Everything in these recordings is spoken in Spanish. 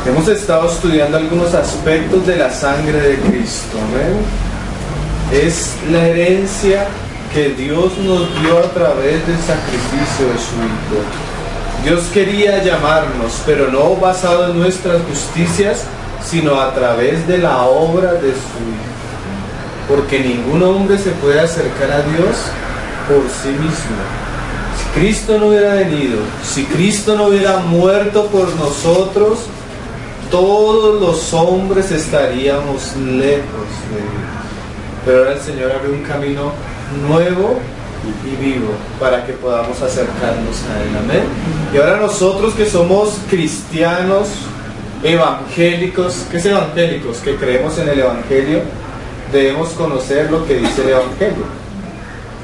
Hemos estado estudiando algunos aspectos de la sangre de Cristo. Amén. Es la herencia que Dios nos dio a través del sacrificio de su Hijo. Dios quería llamarnos, pero no basado en nuestras justicias, sino a través de la obra de su Hijo. Porque ningún hombre se puede acercar a Dios por sí mismo. Si Cristo no hubiera venido, si Cristo no hubiera muerto por nosotros, todos los hombres estaríamos lejos de Dios. Pero ahora el Señor abre un camino nuevo y vivo para que podamos acercarnos a Él. Amén. Y ahora nosotros que somos cristianos, evangélicos, ¿qué es evangélicos? Que creemos en el Evangelio, debemos conocer lo que dice el Evangelio.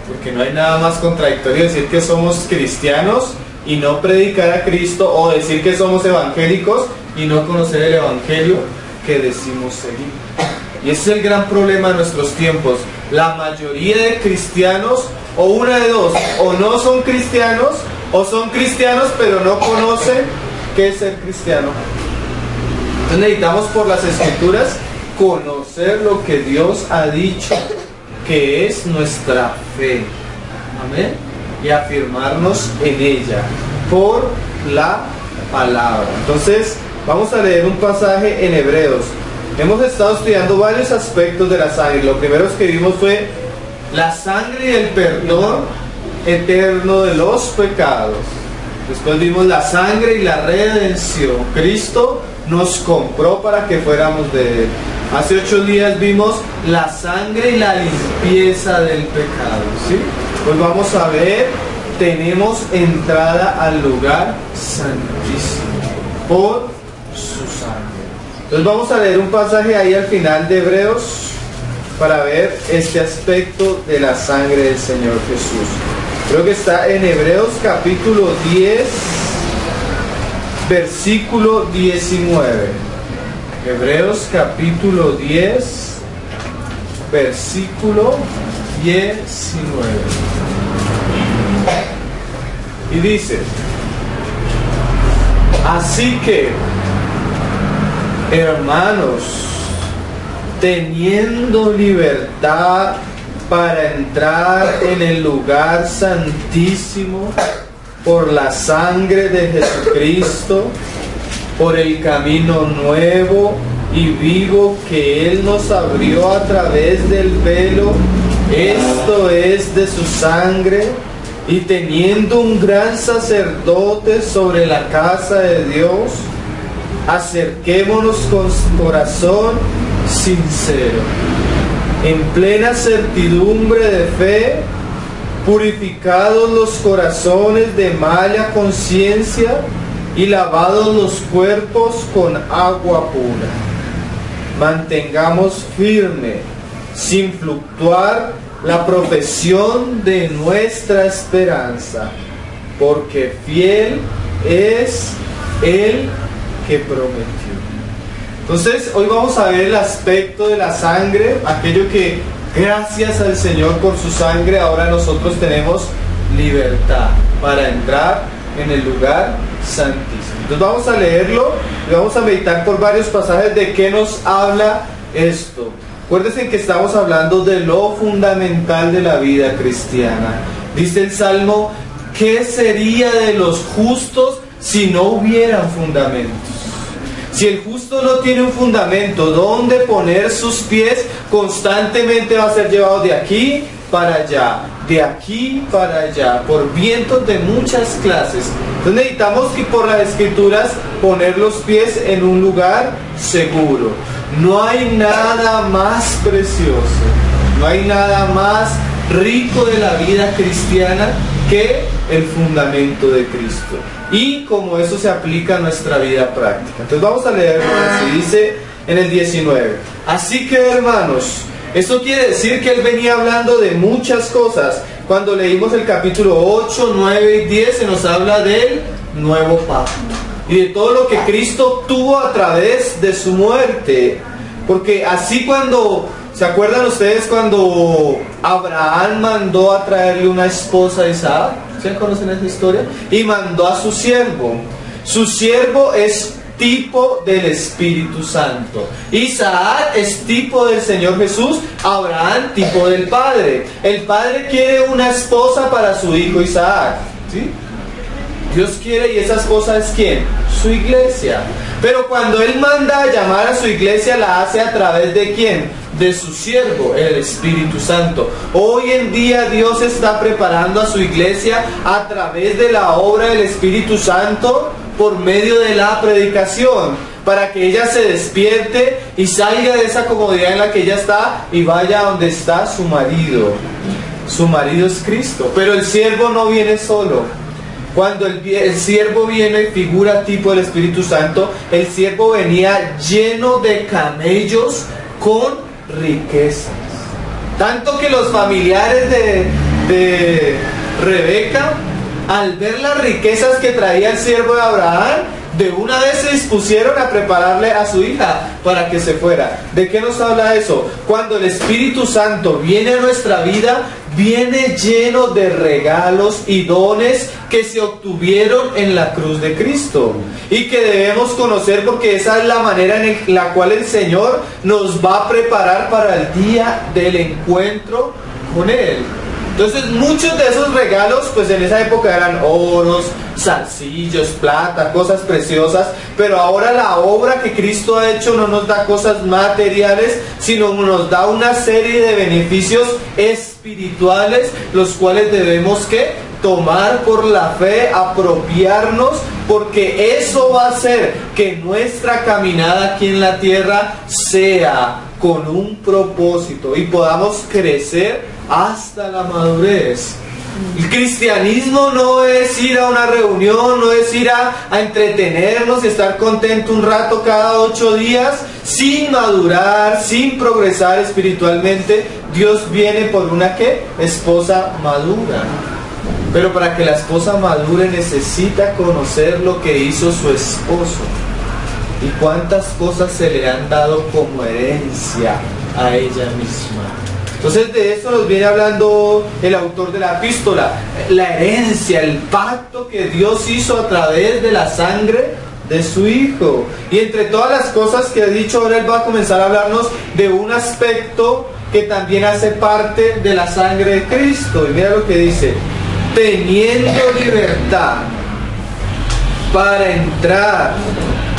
Porque no hay nada más contradictorio decir que somos cristianos y no predicar a Cristo, o decir que somos evangélicos y no conocer el Evangelio que decimos seguir. Y ese es el gran problema de nuestros tiempos. La mayoría de cristianos, o una de dos, o no son cristianos, o son cristianos pero no conocen qué es ser cristiano. Entonces necesitamos por las Escrituras conocer lo que Dios ha dicho que es nuestra fe. Amén. Y afirmarnos en ella por la palabra. Entonces vamos a leer un pasaje en Hebreos. Hemos estado estudiando varios aspectos de la sangre. Lo primero que vimos fue la sangre y el perdón eterno de los pecados. Después vimos la sangre y la redención. Cristo nos compró para que fuéramos de Él. Hace 8 días vimos la sangre y la limpieza del pecado, ¿sí? Pues vamos a ver, tenemos entrada al lugar santísimo por su sangre. Entonces vamos a leer un pasaje ahí al final de Hebreos para ver este aspecto de la sangre del Señor Jesús. Creo que está en Hebreos capítulo 10, versículo 19. Hebreos capítulo 10, versículo 19. Y dice: así que, hermanos, teniendo libertad para entrar en el lugar santísimo por la sangre de Jesucristo, por el camino nuevo y vivo que Él nos abrió a través del velo, esto es de su sangre, y teniendo un gran sacerdote sobre la casa de Dios, acerquémonos con corazón sincero, en plena certidumbre de fe, purificados los corazones de mala conciencia y lavados los cuerpos con agua pura. Mantengamos firme, sin fluctuar, la profesión de nuestra esperanza, porque fiel es el que prometió. Entonces, hoy vamos a ver el aspecto de la sangre, aquello que gracias al Señor por su sangre ahora nosotros tenemos libertad para entrar en el lugar santísimo. Entonces vamos a leerlo y vamos a meditar por varios pasajes de qué nos habla esto. Acuérdense que estamos hablando de lo fundamental de la vida cristiana. Dice el Salmo: ¿qué sería de los justos si no hubieran fundamentos? Si el justo no tiene un fundamento donde poner sus pies, constantemente va a ser llevado de aquí para allá, de aquí para allá, por vientos de muchas clases. Entonces necesitamos que por las Escrituras poner los pies en un lugar seguro. No hay nada más precioso, no hay nada más rico de la vida cristiana que el fundamento de Cristo. Y como eso se aplica a nuestra vida práctica. Entonces vamos a leerlo así, dice en el 19. Así que, hermanos, esto quiere decir que él venía hablando de muchas cosas. Cuando leímos el capítulo 8, 9 y 10 se nos habla del nuevo pacto y de todo lo que Cristo tuvo a través de su muerte. Porque así cuando, ¿se acuerdan ustedes cuando Abraham mandó a traerle una esposa a Isaac? ¿Ustedes conocen esa historia? Y mandó a su siervo. Su siervo es tipo del Espíritu Santo. Isaac es tipo del Señor Jesús, Abraham tipo del Padre. El Padre quiere una esposa para su hijo Isaac, ¿sí? Dios quiere, y esa esposa es ¿quién? Su iglesia. Pero cuando Él manda a llamar a su iglesia, la hace a través de ¿quién? De su siervo, el Espíritu Santo. Hoy en día Dios está preparando a su iglesia a través de la obra del Espíritu Santo por medio de la predicación, para que ella se despierte y salga de esa comodidad en la que ella está y vaya donde está su marido. Su marido es Cristo, pero el siervo no viene solo. Cuando el siervo viene, figura tipo del Espíritu Santo, el siervo venía lleno de camellos con riquezas. Tanto que los familiares de Rebeca, al ver las riquezas que traía el siervo de Abraham, de una vez se dispusieron a prepararle a su hija para que se fuera. ¿De qué nos habla eso? Cuando el Espíritu Santo viene a nuestra vida, viene lleno de regalos y dones que se obtuvieron en la cruz de Cristo y que debemos conocer, porque esa es la manera en la cual el Señor nos va a preparar para el día del encuentro con Él. Entonces muchos de esos regalos pues en esa época eran oros, zarcillos, plata, cosas preciosas, pero ahora la obra que Cristo ha hecho no nos da cosas materiales, sino nos da una serie de beneficios espirituales, los cuales debemos que tomar por la fe, apropiarnos, porque eso va a hacer que nuestra caminada aquí en la tierra sea con un propósito y podamos crecer hasta la madurez. El cristianismo no es ir a una reunión, no es ir a entretenernos y estar contento un rato cada 8 días sin madurar, sin progresar espiritualmente. Dios viene por una ¿qué? Esposa madura. Pero para que la esposa madure necesita conocer lo que hizo su esposo y cuántas cosas se le han dado como herencia a ella misma. Entonces de eso nos viene hablando el autor de la epístola, la herencia, el pacto que Dios hizo a través de la sangre de su Hijo. Y entre todas las cosas que ha dicho, ahora Él va a comenzar a hablarnos de un aspecto que también hace parte de la sangre de Cristo. Y mira lo que dice: teniendo libertad para entrar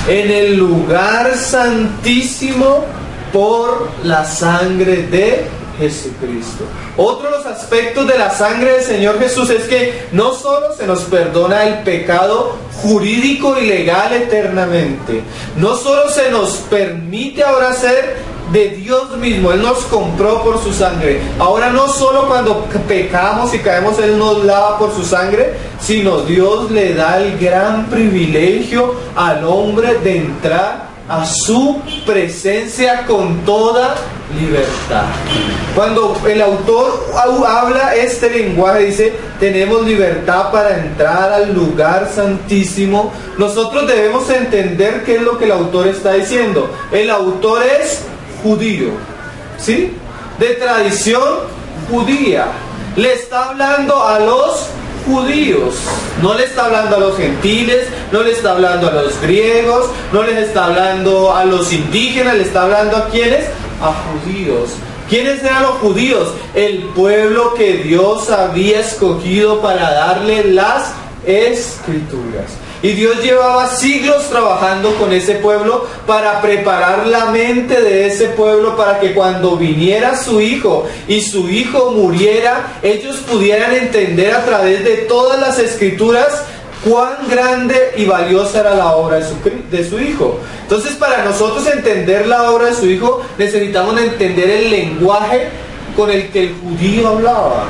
en el lugar santísimo por la sangre de Jesucristo. Otro de los aspectos de la sangre del Señor Jesús es que no solo se nos perdona el pecado jurídico y legal eternamente, no solo se nos permite ahora ser de Dios mismo, Él nos compró por su sangre. Ahora no solo cuando pecamos y caemos Él nos lava por su sangre, sino Dios le da el gran privilegio al hombre de entrar a su presencia con toda libertad. Cuando el autor habla este lenguaje, dice tenemos libertad para entrar al lugar santísimo, nosotros debemos entender qué es lo que el autor está diciendo. El autor es judío, ¿sí? De tradición judía. Le está hablando a los judíos, no le está hablando a los gentiles, no le está hablando a los griegos, no les está hablando a los indígenas, le está hablando a ¿quiénes? A judíos. ¿Quiénes eran los judíos? El pueblo que Dios había escogido para darle las escrituras. Y Dios llevaba siglos trabajando con ese pueblo para preparar la mente de ese pueblo para que cuando viniera su hijo y su hijo muriera, ellos pudieran entender a través de todas las escrituras cuán grande y valiosa era la obra de su hijo. Entonces, para nosotros entender la obra de su hijo, necesitamos entender el lenguaje con el que el judío hablaba.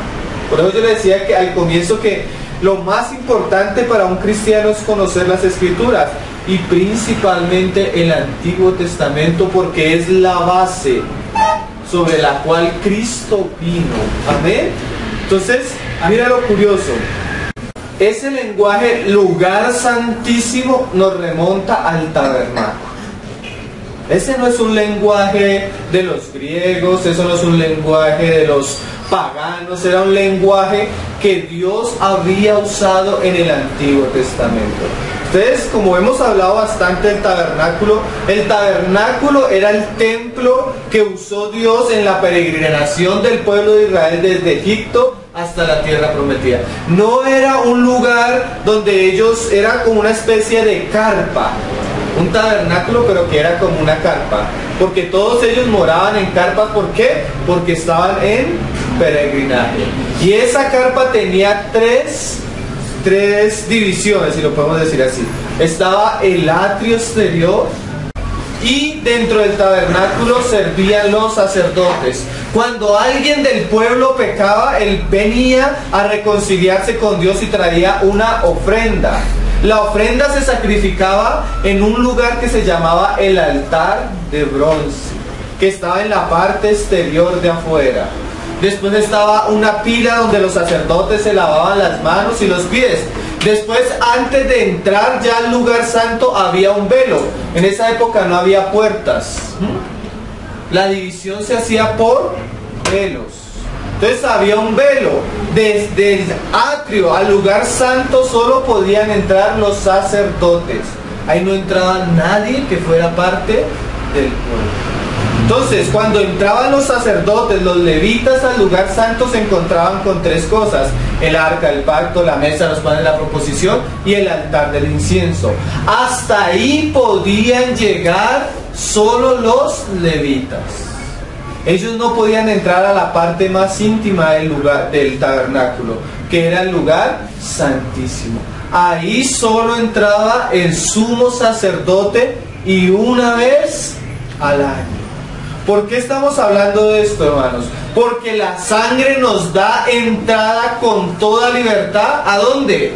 Por eso yo le decía que al comienzo que lo más importante para un cristiano es conocer las escrituras y principalmente el Antiguo Testamento, porque es la base sobre la cual Cristo vino. Amén. Entonces, mira lo curioso. Ese lenguaje lugar santísimo nos remonta al tabernáculo. Ese no es un lenguaje de los griegos, eso no es un lenguaje de los paganos, era un lenguaje que Dios había usado en el Antiguo Testamento. Ustedes, como hemos hablado bastante del tabernáculo, el tabernáculo era el templo que usó Dios en la peregrinación del pueblo de Israel desde Egipto hasta la tierra prometida. No era un lugar donde ellos, era como una especie de carpa, un tabernáculo, pero que era como una carpa, porque todos ellos moraban en carpas. ¿Por qué? Porque estaban en peregrinaje. Y esa carpa tenía tres divisiones, si lo podemos decir así. Estaba el atrio exterior, y dentro del tabernáculo servían los sacerdotes. Cuando alguien del pueblo pecaba, él venía a reconciliarse con Dios y traía una ofrenda. La ofrenda se sacrificaba en un lugar que se llamaba el altar de bronce, que estaba en la parte exterior de afuera. Después estaba una pila donde los sacerdotes se lavaban las manos y los pies. Después, antes de entrar ya al lugar santo, había un velo. En esa época no había puertas. La división se hacía por velos. Entonces había un velo. Desde el atrio al lugar santo solo podían entrar los sacerdotes. Ahí no entraba nadie que fuera parte del pueblo. Entonces, cuando entraban los sacerdotes, los levitas al lugar santo, se encontraban con tres cosas: el arca del pacto, la mesa de los panes de la proposición y el altar del incienso. Hasta ahí podían llegar solo los levitas. Ellos no podían entrar a la parte más íntima del lugar, del tabernáculo, que era el lugar santísimo. Ahí solo entraba el sumo sacerdote, y una vez al año. ¿Por qué estamos hablando de esto, hermanos? Porque la sangre nos da entrada con toda libertad. ¿A dónde?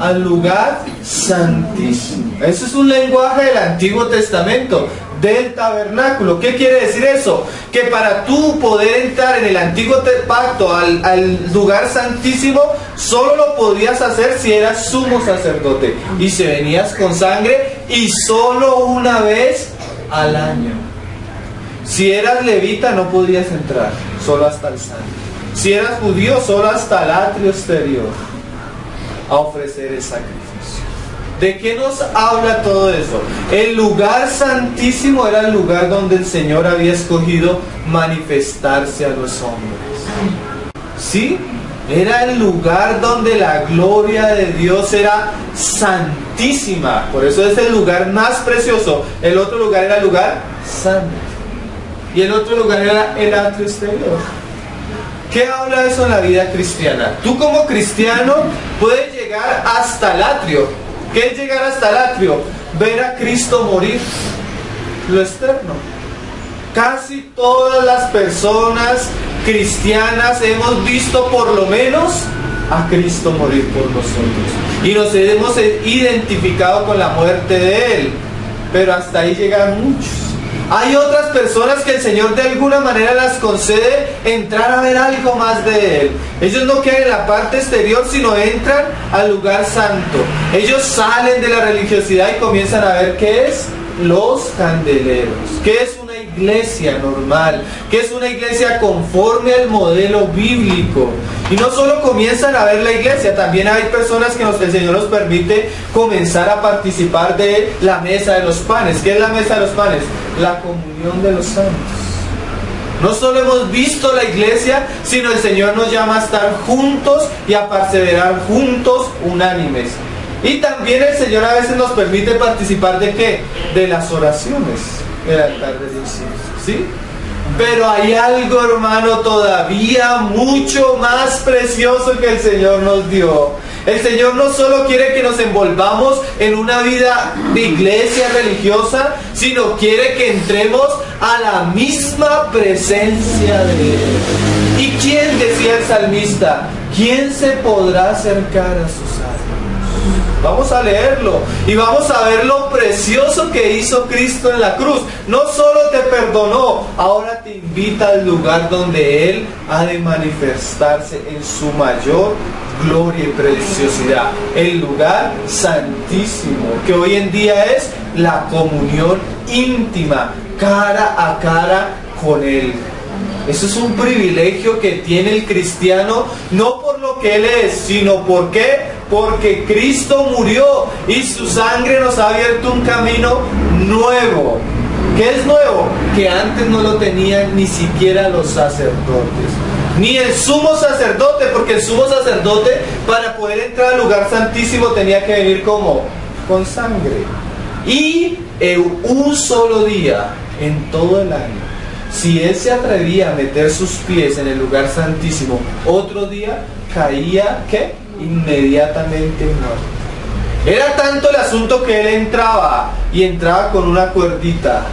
Al lugar santísimo. Eso es un lenguaje del Antiguo Testamento, del tabernáculo. ¿Qué quiere decir eso? Que para tú poder entrar en el Antiguo Pacto al lugar santísimo, solo lo podías hacer si eras sumo sacerdote, y si venías con sangre, y solo una vez al año. Si eras levita no podías entrar, solo hasta el santo. Si eras judío, solo hasta el atrio exterior a ofrecer el sacrificio. ¿De qué nos habla todo eso? El lugar santísimo era el lugar donde el Señor había escogido manifestarse a los hombres. ¿Sí? Era el lugar donde la gloria de Dios era santísima. Por eso es el lugar más precioso. El otro lugar era el lugar santo, y el otro lugar era el atrio exterior. ¿Qué habla eso en la vida cristiana? Tú como cristiano puedes llegar hasta el atrio. ¿Qué es llegar hasta el atrio? Ver a Cristo morir, lo externo. Casi todas las personas cristianas hemos visto por lo menos a Cristo morir por nosotros, y nos hemos identificado con la muerte de Él, pero hasta ahí llegan muchos. Hay otras personas que el Señor de alguna manera las concede entrar a ver algo más de Él. Ellos no quedan en la parte exterior, sino entran al lugar santo. Ellos salen de la religiosidad y comienzan a ver qué es los candeleros, qué es una iglesia normal, qué es una iglesia conforme al modelo bíblico. Y no solo comienzan a ver la iglesia, también hay personas que el Señor nos permite comenzar a participar de la mesa de los panes. ¿Qué es la mesa de los panes? La comunión de los santos. No solo hemos visto la iglesia, sino el Señor nos llama a estar juntos y a perseverar juntos, unánimes. Y también el Señor a veces nos permite participar ¿de qué? De las oraciones del altar del incienso, ¿sí? Pero hay algo, hermano, todavía mucho más precioso que el Señor nos dio. El Señor no solo quiere que nos envolvamos en una vida de iglesia religiosa, sino quiere que entremos a la misma presencia de Él. ¿Y quién, decía el salmista, quién se podrá acercar a sus almas? Vamos a leerlo y vamos a ver lo precioso que hizo Cristo en la cruz. No solo te perdonó, ahora te invita al lugar donde Él ha de manifestarse en su mayor gloria y preciosidad. El lugar santísimo, que hoy en día es la comunión íntima, cara a cara con Él. Eso es un privilegio que tiene el cristiano, no por lo que él es, sino ¿por qué? porque Cristo murió y su sangre nos ha abierto un camino nuevo. ¿Qué es nuevo? Que antes no lo tenían ni siquiera los sacerdotes, ni el sumo sacerdote, porque el sumo sacerdote para poder entrar al lugar santísimo tenía que venir como con sangre. Y en un solo día en todo el año, si él se atrevía a meter sus pies en el lugar santísimo, otro día caía, ¿qué? Inmediatamente muerto. Era tanto el asunto que él entraba, y entraba con una cuerdita,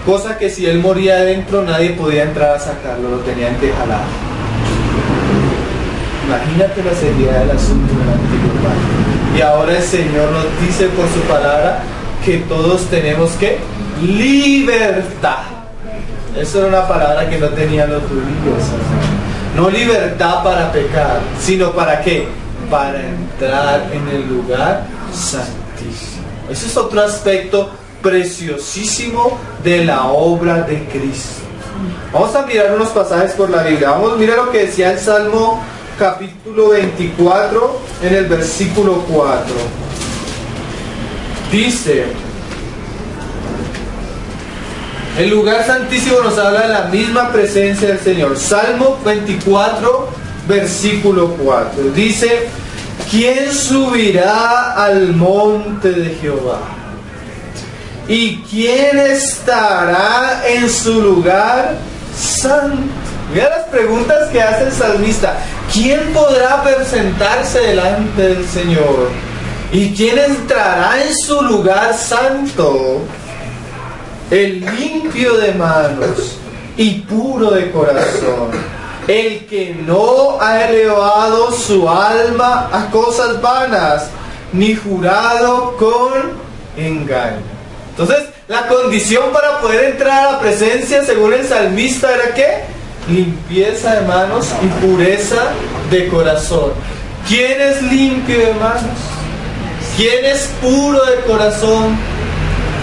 cosa que si él moría adentro nadie podía entrar a sacarlo, lo tenían que jalar. Imagínate la seriedad del asunto del antiguo pacto. Y ahora el Señor nos dice por su palabra que todos tenemos que libertad. Eso era una palabra que no tenían los judíos. No libertad para pecar, sino ¿para qué? Para entrar en el lugar santísimo. Ese es otro aspecto preciosísimo de la obra de Cristo. Vamos a mirar unos pasajes por la Biblia. Vamos a mirar lo que decía el Salmo capítulo 24 en el versículo 4. Dice: el lugar santísimo nos habla de la misma presencia del Señor. Salmo 24, versículo 4. Dice: ¿quién subirá al monte de Jehová? ¿Y quién estará en su lugar santo? Mira las preguntas que hace el salmista. ¿Quién podrá presentarse delante del Señor? ¿Y quién entrará en su lugar santo? El limpio de manos y puro de corazón, el que no ha elevado su alma a cosas vanas, ni jurado con engaño. Entonces, la condición para poder entrar a la presencia, según el salmista, era ¿qué? Limpieza de manos y pureza de corazón. ¿Quién es limpio de manos? ¿Quién es puro de corazón?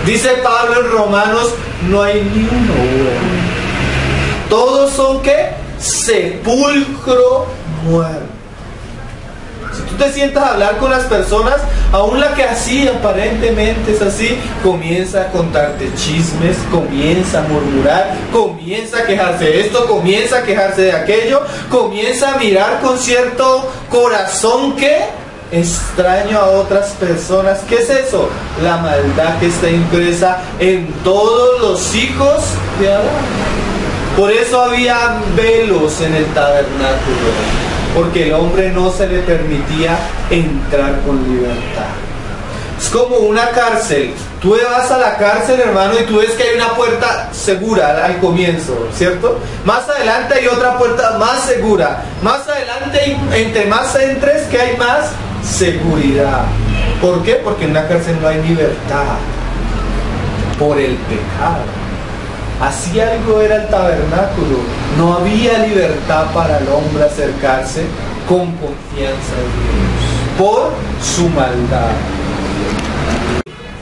Dice Pablo en Romanos: no hay ni uno bueno. Todos son ¿qué? Sepulcro muerto. Si tú te sientas a hablar con las personas, aún la que así aparentemente es así, comienza a contarte chismes, comienza a murmurar, comienza a quejarse de esto, comienza a quejarse de aquello, comienza a mirar con cierto corazón que extraño a otras personas. ¿Qué es eso? La maldad que está impresa en todos los hijos de Adán. Por eso había velos en el tabernáculo, porque el hombre no se le permitía entrar con libertad. Es como una cárcel. Tú vas a la cárcel, hermano, y tú ves que hay una puerta segura al comienzo, ¿cierto? Más adelante hay otra puerta más segura. Más adelante, entre más entres, que hay más seguridad. ¿Por qué? Porque en una cárcel no hay libertad por el pecado. Así algo era el tabernáculo. No había libertad para el hombre acercarse con confianza a Dios por su maldad.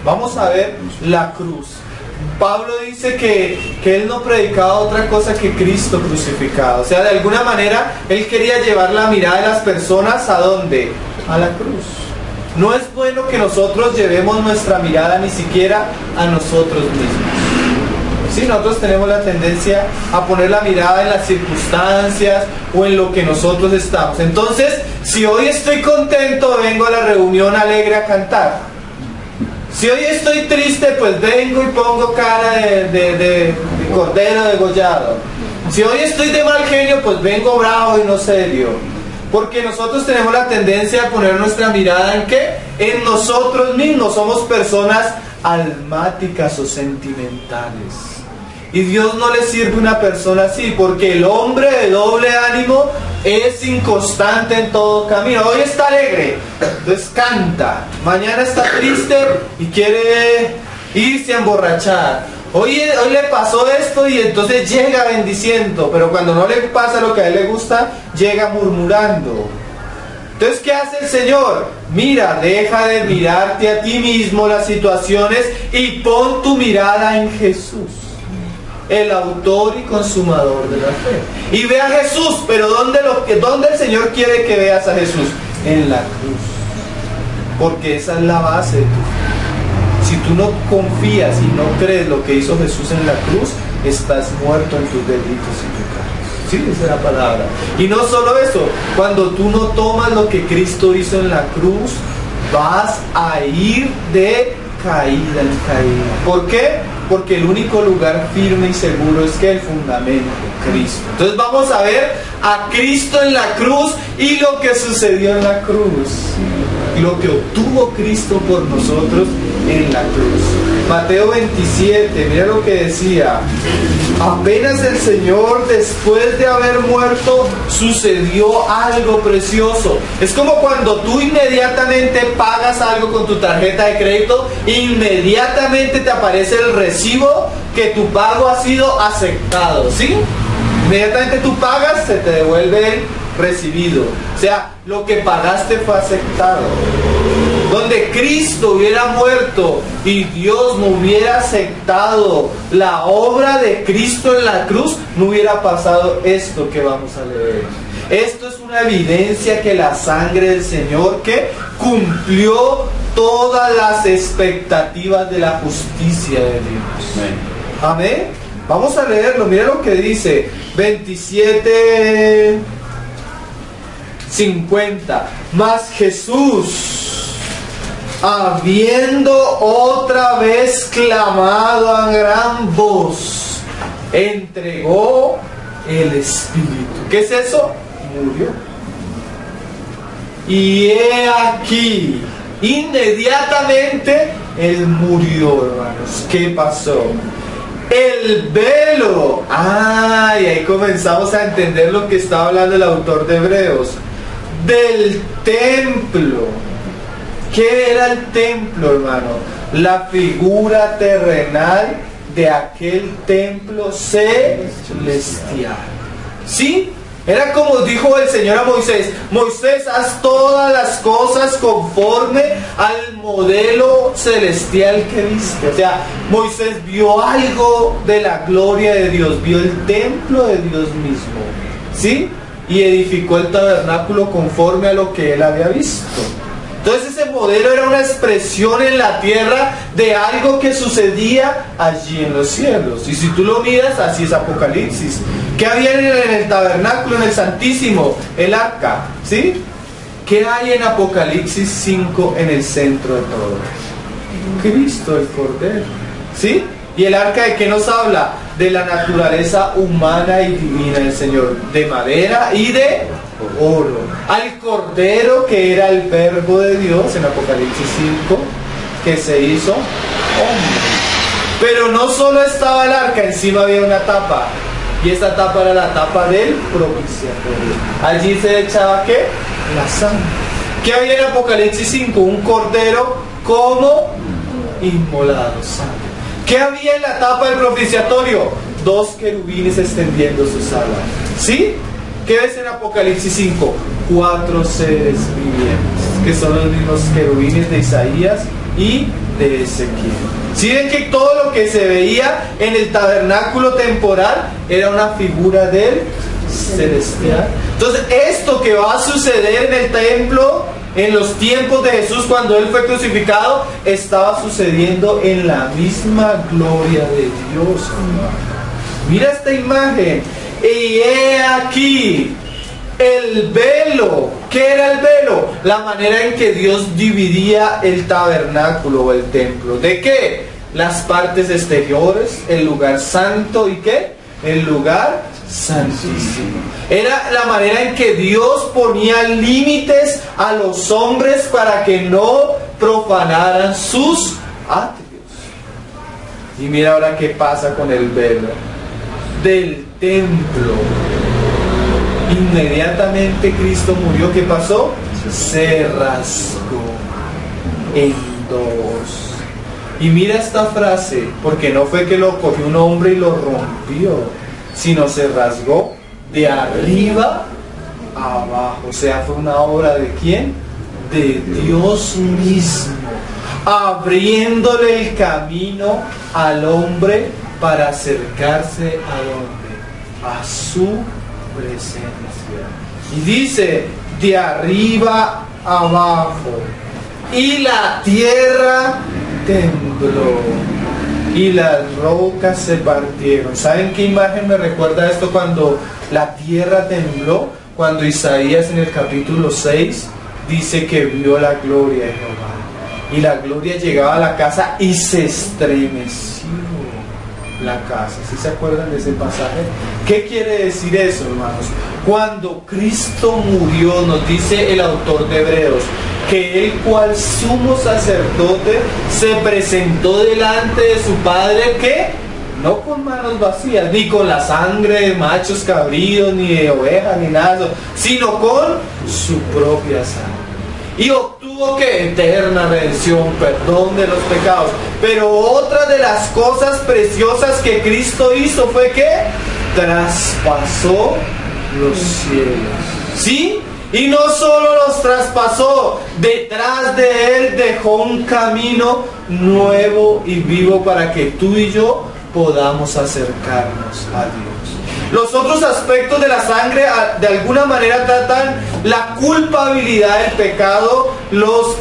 Vamos a ver la cruz. Pablo dice que él no predicaba otra cosa que Cristo crucificado. O sea, de alguna manera él quería llevar la mirada de las personas ¿a dónde? A la cruz. No es bueno que nosotros llevemos nuestra mirada ni siquiera a nosotros mismos. Sí, nosotros tenemos la tendencia a poner la mirada en las circunstancias o en lo que nosotros estamos. Entonces, si hoy estoy contento, vengo a la reunión alegre a cantar. Si hoy estoy triste, pues vengo y pongo cara de cordero degollado. Si hoy estoy de mal genio, pues vengo bravo y no serio. Porque nosotros tenemos la tendencia a poner nuestra mirada ¿en qué? En nosotros mismos. Somos personas almáticas o sentimentales. Y Dios no le sirve una persona así, porque el hombre de doble ánimo es inconstante en todo camino. Hoy está alegre, entonces canta. Mañana está triste y quiere irse a emborrachar. Hoy le pasó esto y entonces llega bendiciendo, pero cuando no le pasa lo que a él le gusta, llega murmurando. Entonces, ¿qué hace el Señor? Mira, deja de mirarte a ti mismo las situaciones y pon tu mirada en Jesús, el autor y consumador de la fe. Y ve a Jesús, pero ¿dónde el Señor quiere que veas a Jesús? En la cruz. porque esa es la base de tu fe. Si tú no confías y no crees lo que hizo Jesús en la cruz, estás muerto en tus delitos y pecados. Sí, esa es la palabra. Y no solo eso, cuando tú no tomas lo que Cristo hizo en la cruz, vas a ir de caída en caída. ¿Por qué? Porque el único lugar firme y seguro es que el fundamento, Cristo. Entonces vamos a ver a Cristo en la cruz y lo que sucedió en la cruz. Lo que obtuvo Cristo por nosotros en la cruz. Mateo 27, mira lo que decía. Apenas el Señor, después de haber muerto, sucedió algo precioso. Es como cuando tú inmediatamente pagas algo con tu tarjeta de crédito, inmediatamente te aparece el recibo que tu pago ha sido aceptado, ¿sí? Inmediatamente tú pagas, se te devuelve el recibido. O sea, lo que pagaste fue aceptado. Donde Cristo hubiera muerto y Dios no hubiera aceptado la obra de Cristo en la cruz, no hubiera pasado esto que vamos a leer. Esto es una evidencia que la sangre del Señor que cumplió todas las expectativas de la justicia de Dios. Amén. Vamos a leerlo, mira lo que dice 27:50. Mas Jesús, habiendo otra vez clamado a gran voz, entregó el Espíritu. ¿Qué es eso? Murió. Y he aquí, inmediatamente Él murió, hermanos. ¿Qué pasó? El velo. Y ahí comenzamos a entender lo que estaba hablando el autor de Hebreos. Del templo. ¿Qué era el templo, hermano? La figura terrenal de aquel templo celestial. ¿Sí? Era como dijo el Señor a Moisés: Moisés, haz todas las cosas conforme al modelo celestial que viste. O sea, Moisés vio algo de la gloria de Dios, vio el templo de Dios mismo, ¿sí? Y edificó el tabernáculo conforme a lo que él había visto. Entonces ese modelo era una expresión en la tierra de algo que sucedía allí en los cielos. Y si tú lo miras, así es Apocalipsis. ¿Qué había en el tabernáculo, en el Santísimo? El arca, ¿sí? ¿Qué hay en Apocalipsis 5 en el centro de todo? Cristo, el Cordero, ¿sí? ¿Y el arca de qué nos habla? De la naturaleza humana y divina del Señor, de madera y de oro. Al Cordero, que era el Verbo de Dios en Apocalipsis 5, que se hizo hombre. Pero no solo estaba el arca, encima había una tapa. Y esa tapa era la tapa del propiciatorio. Allí se echaba ¿qué? La sangre. ¿Qué había en Apocalipsis 5? Un cordero como inmolado, sangre. ¿Qué había en la tapa del propiciatorio? 2 querubines extendiendo sus alas. ¿Sí? ¿Qué ves en Apocalipsis 5? 4 seres vivientes, que son los mismos querubines de Isaías y de Ezequiel. ¿Sí ven que todo lo que se veía en el tabernáculo temporal era una figura del celestial? Entonces, esto que va a suceder en el templo, en los tiempos de Jesús, cuando Él fue crucificado, estaba sucediendo en la misma gloria de Dios. Mira esta imagen. Y he aquí el velo. ¿Qué era el velo? La manera en que Dios dividía el tabernáculo o el templo. ¿De qué? Las partes exteriores, el lugar santo y ¿qué? El lugar santísimo. Era la manera en que Dios ponía límites a los hombres para que no profanaran sus atrios. Y mira ahora qué pasa con el velo del templo. Inmediatamente Cristo murió, ¿qué pasó? Se rasgó en 2. Y mira esta frase, porque no fue que lo cogió un hombre y lo rompió, sino se rasgó de arriba a abajo. O sea, fue una obra ¿de quién? De Dios mismo, abriéndole el camino al hombre para acercarse al hombre, a su presencia. Y dice, de arriba abajo. y la tierra tembló y las rocas se partieron. ¿Saben qué imagen me recuerda esto cuando la tierra tembló? Cuando Isaías en el capítulo 6 dice que vio la gloria de Jehová. Y la gloria llegaba a la casa y se estremeció la casa. ¿Sí se acuerdan de ese pasaje? ¿Qué quiere decir eso, hermanos? Cuando Cristo murió, nos dice el autor de Hebreos, que él, cual sumo sacerdote, se presentó delante de su Padre, que no con manos vacías, ni con la sangre de machos cabríos, ni de ovejas, ni nada, sino con su propia sangre. Y obtuvo que eterna redención, perdón de los pecados. Pero otra de las cosas preciosas que Cristo hizo fue que traspasó los cielos. ¿Sí? Y no solo los traspasó, detrás de él dejó un camino nuevo y vivo para que tú y yo podamos acercarnos a Dios. Los otros aspectos de la sangre de alguna manera tratan la culpabilidad del pecado,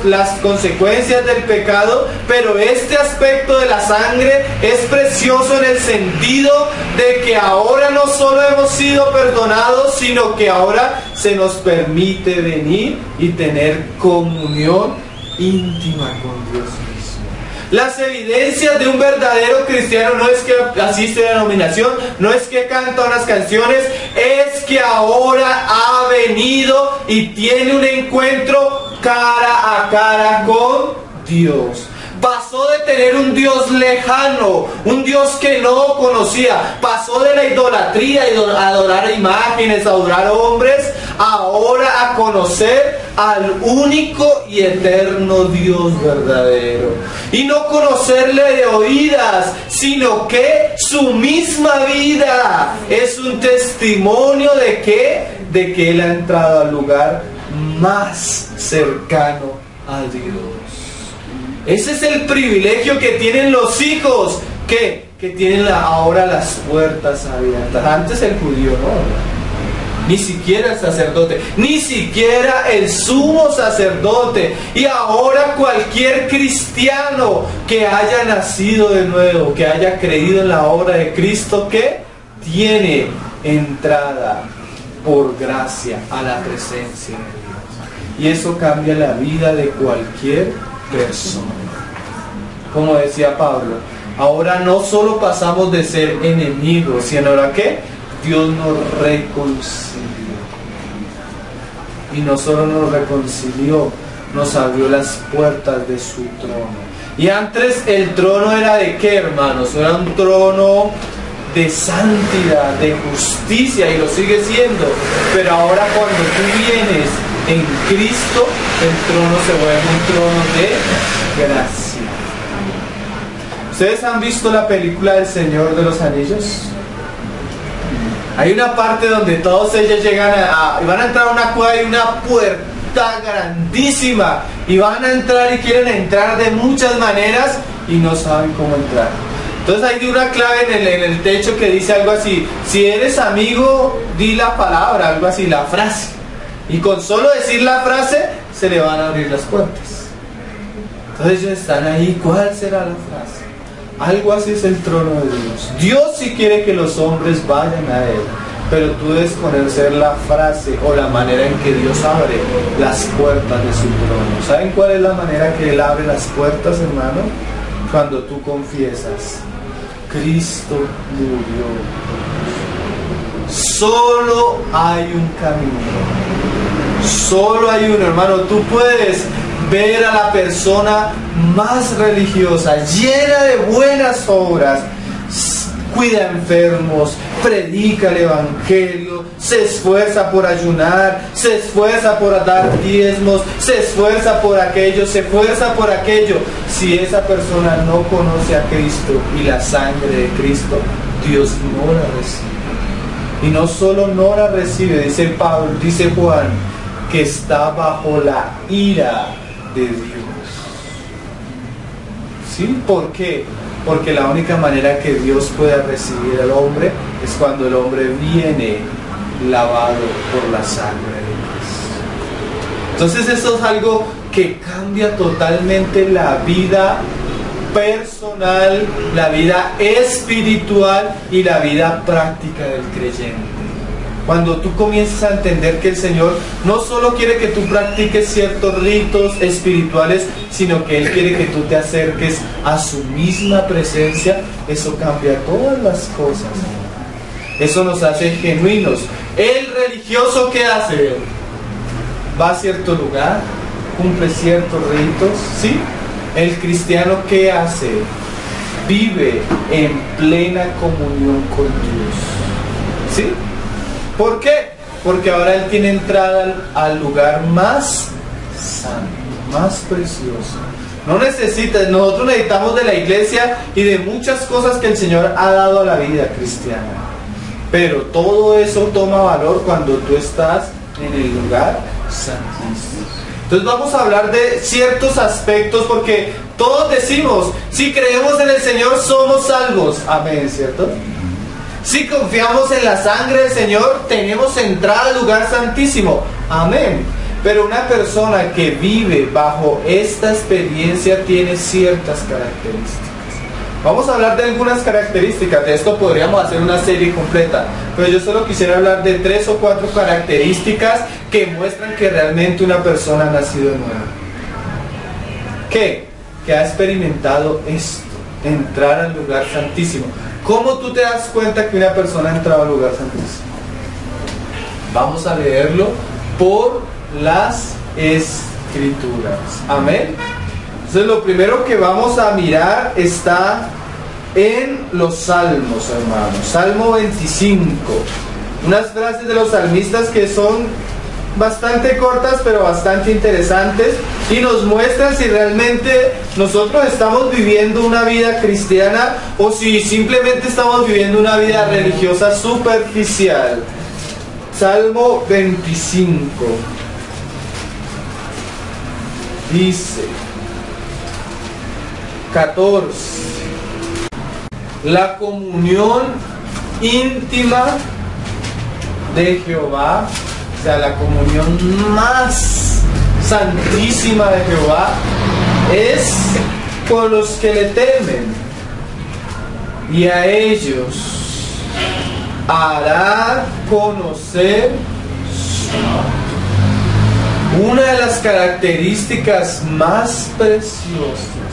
las consecuencias del pecado, pero este aspecto de la sangre es precioso en el sentido de que ahora no solo hemos sido perdonados, sino que ahora se nos permite venir y tener comunión íntima con Dios mismo. Las evidencias de un verdadero cristiano no es que asiste a la denominación, no es que canta unas canciones, es que ahora ha venido y tiene un encuentro cara a cara con Dios. Pasó de tener un Dios lejano, un Dios que no conocía, pasó de la idolatría, a adorar imágenes, a adorar hombres, ahora a conocer al único y eterno Dios verdadero. Y no conocerle de oídas, sino que su misma vida es un testimonio de que Él ha entrado al lugar más cercano a Dios. Ese es el privilegio que tienen los hijos que tienen ahora las puertas abiertas. Antes el judío no, ni siquiera el sacerdote, ni siquiera el sumo sacerdote. Y ahora cualquier cristiano que haya nacido de nuevo, que haya creído en la obra de Cristo, que tiene entrada por gracia a la presencia de Dios. Y eso cambia la vida de cualquier persona. Como decía Pablo, ahora no solo pasamos de ser enemigos, sino ahora que Dios nos reconcilió. Y no solo nos reconcilió, nos abrió las puertas de su trono. Y antes el trono era de ¿qué, hermanos? Era un trono de santidad, de justicia, y lo sigue siendo. Pero ahora cuando tú vienes en Cristo, el trono se vuelve un trono de gracia. ¿Ustedes han visto la película del Señor de los Anillos? Hay una parte donde todos ellos llegan van a entrar a una cueva y una puerta grandísima, y van a entrar y quieren entrar de muchas maneras y no saben cómo entrar. Entonces hay una clave en el techo que dice algo así: si eres amigo, di la palabra, algo así, la frase. Y con solo decir la frase se le van a abrir las puertas. Entonces ellos están ahí, ¿cuál será la frase? Algo así es el trono de Dios. Dios sí quiere que los hombres vayan a Él, pero tú debes conocer la frase o la manera en que Dios abre las puertas de su trono. ¿Saben cuál es la manera que Él abre las puertas, hermano? Cuando tú confiesas: Cristo murió. Solo hay un camino. Solo hay uno, hermano. Tú puedes ver a la persona más religiosa, llena de buenas obras, cuida enfermos, predica el evangelio, se esfuerza por ayunar, se esfuerza por dar diezmos, se esfuerza por aquello, se esfuerza por aquello. Si esa persona no conoce a Cristo y la sangre de Cristo, Dios no la recibe. Y no solo no la recibe, dice Pablo, dice Juan, que está bajo la ira de Dios. ¿Sí? ¿Por qué? Porque la única manera que Dios pueda recibir al hombre es cuando el hombre viene lavado por la sangre de Cristo. Entonces esto es algo que cambia totalmente la vida personal, la vida espiritual y la vida práctica del creyente. Cuando tú comienzas a entender que el Señor no solo quiere que tú practiques ciertos ritos espirituales, sino que Él quiere que tú te acerques a su misma presencia, eso cambia todas las cosas. Eso nos hace genuinos. El religioso, ¿qué hace? Va a cierto lugar, cumple ciertos ritos, ¿sí? El cristiano, ¿qué hace? Vive en plena comunión con Dios, ¿sí? ¿Por qué? Porque ahora él tiene entrada al lugar más santo, más precioso. Nosotros necesitamos de la iglesia y de muchas cosas que el Señor ha dado a la vida cristiana. Pero todo eso toma valor cuando tú estás en el lugar santísimo. Entonces vamos a hablar de ciertos aspectos, porque todos decimos, si creemos en el Señor somos salvos. Amén, ¿cierto? Si confiamos en la sangre del Señor, tenemos entrada al lugar santísimo. Amén. Pero una persona que vive bajo esta experiencia tiene ciertas características. Vamos a hablar de algunas características. De esto podríamos hacer una serie completa. Pero yo solo quisiera hablar de 3 o 4 características que muestran que realmente una persona ha nacido de nuevo. ¿Qué? Que ha experimentado esto, entrar al lugar santísimo. ¿Cómo tú te das cuenta que una persona ha entrado al lugar santísimo? Vamos a leerlo por las Escrituras. Amén. Entonces lo primero que vamos a mirar está en los Salmos, hermanos. Salmo 25. Unas frases de los salmistas que son bastante cortas pero bastante interesantes y nos muestran si realmente nosotros estamos viviendo una vida cristiana o si simplemente estamos viviendo una vida religiosa superficial. Salmo 25 dice 14: la comunión íntima de Jehová, o sea, la comunión más santísima de Jehová, es con los que le temen, y a ellos hará conocer su nombre. Una de las características más preciosas,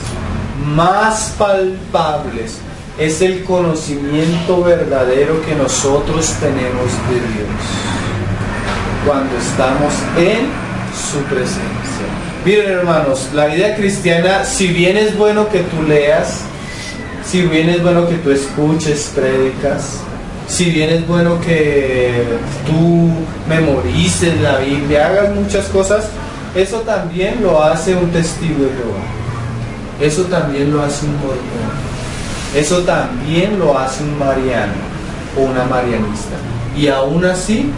más palpables, es el conocimiento verdadero que nosotros tenemos de Dios cuando estamos en su presencia. Miren, hermanos, la vida cristiana, si bien es bueno que tú leas, si bien es bueno que tú escuches prédicas, si bien es bueno que tú memorices la Biblia, hagas muchas cosas, eso también lo hace un testigo de Jehová. Eso también lo hace un mormón. Eso también lo hace un mariano o una marianista. Y aún así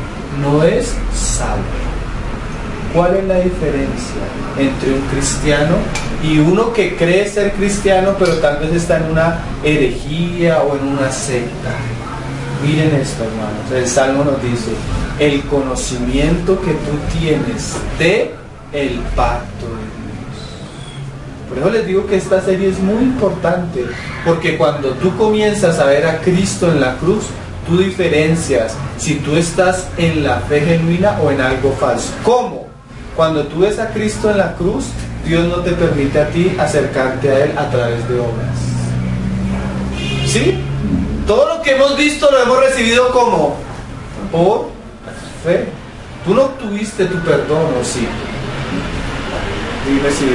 no es salvo. ¿Cuál es la diferencia entre un cristiano y uno que cree ser cristiano pero tal vez está en una herejía o en una secta? Miren esto, hermanos. El Salmo nos dice: el conocimiento que tú tienes de el pacto de Dios. Por eso les digo que esta serie es muy importante, porque cuando tú comienzas a ver a Cristo en la cruz, tú diferencias si tú estás en la fe genuina o en algo falso. ¿Cómo? Cuando tú ves a Cristo en la cruz, Dios no te permite a ti acercarte a Él a través de obras. ¿Sí? Todo lo que hemos visto lo hemos recibido como por fe. Tú no obtuviste tu perdón, ¿o sí? Dime si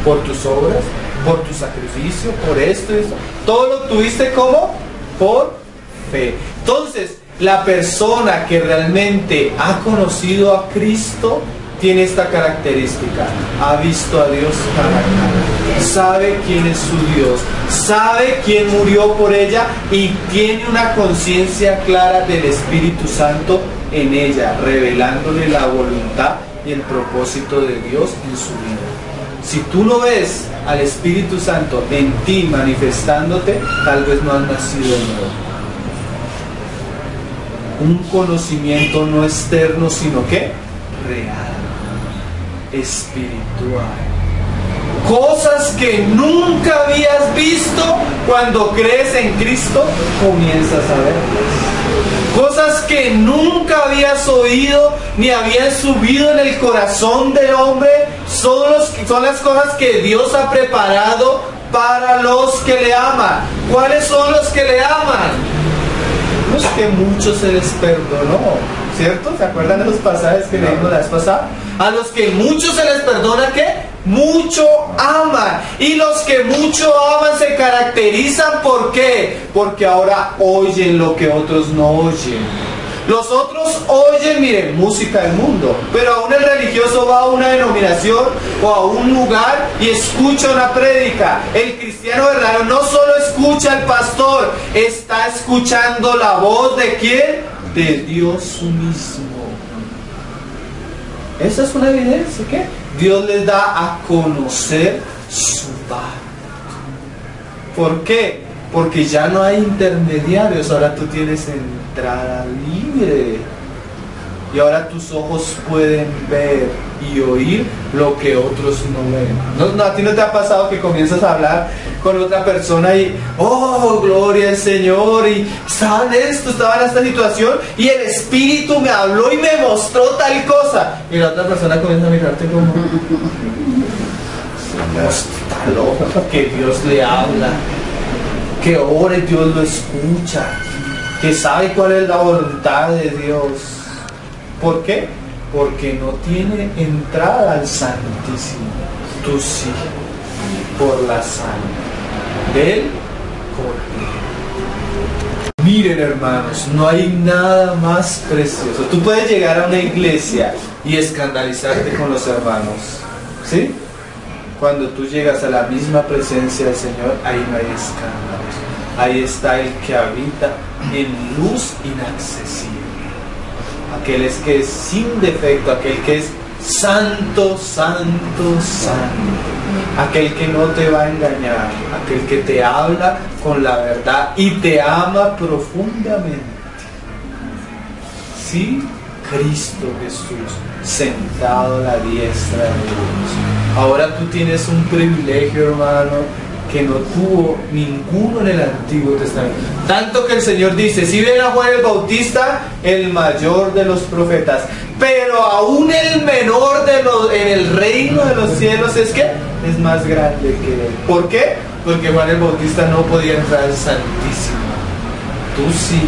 por tus obras, por tu sacrificio, por esto y esto. Todo lo obtuviste como por fe. Entonces, la persona que realmente ha conocido a Cristo tiene esta característica: ha visto a Dios cara a cara, sabe quién es su Dios, sabe quién murió por ella y tiene una conciencia clara del Espíritu Santo en ella, revelándole la voluntad y el propósito de Dios en su vida. Si tú no ves al Espíritu Santo en ti manifestándote, tal vez no has nacido de nuevo. Un conocimiento no externo, sino que real. espiritual. Cosas que nunca habías visto, cuando crees en Cristo comienzas a verlas. Cosas que nunca habías oído ni habían subido en el corazón del hombre, son las cosas que Dios ha preparado para los que le aman. ¿Cuáles son los que le aman? Los que mucho se les perdonó, ¿cierto? ¿Se acuerdan de los pasajes que leímos la vez pasada? A los que mucho se les perdona, ¿qué? Mucho aman. Y los que mucho aman se caracterizan, ¿por qué? Porque ahora oyen lo que otros no oyen. Los otros oyen, miren, música del mundo, pero aún el religioso va a una denominación o a un lugar y escucha una prédica. El cristiano verdadero no solo escucha al pastor, está escuchando la voz ¿de quién? De Dios mismo. Esa es una evidencia que Dios les da a conocer su pacto. ¿Por qué? Porque ya no hay intermediarios, ahora tú tienes entrada libre. Y ahora tus ojos pueden ver y oír lo que otros no ven. ¿A ti no te ha pasado que comienzas a hablar con otra persona y, oh, gloria al Señor, y estaba en esta situación, y el Espíritu me habló y me mostró tal cosa? Y la otra persona comienza a mirarte como, está loco, que Dios le habla, que ore, Dios lo escucha, que sabe cuál es la voluntad de Dios. ¿Por qué? Porque no tiene entrada al Santísimo. Tú sí, por la sangre del Cordero. Miren, hermanos, no hay nada más precioso. Tú puedes llegar a una iglesia y escandalizarte con los hermanos, ¿sí? Cuando tú llegas a la misma presencia del Señor, ahí no hay escándalos. Ahí está el que habita en luz inaccesible. Aquel es que es sin defecto, aquel que es santo, santo, santo. Aquel que no te va a engañar, aquel que te habla con la verdad y te ama profundamente. Sí, Cristo Jesús, sentado a la diestra de Dios. Ahora tú tienes un privilegio, hermano, que no tuvo ninguno en el Antiguo Testamento. Tanto que el Señor dice, si ven a Juan el Bautista, el mayor de los profetas, pero aún el menor en el reino de los cielos es que es más grande que él. ¿Por qué? Porque Juan el Bautista no podía entrar al Santísimo. Tú sí,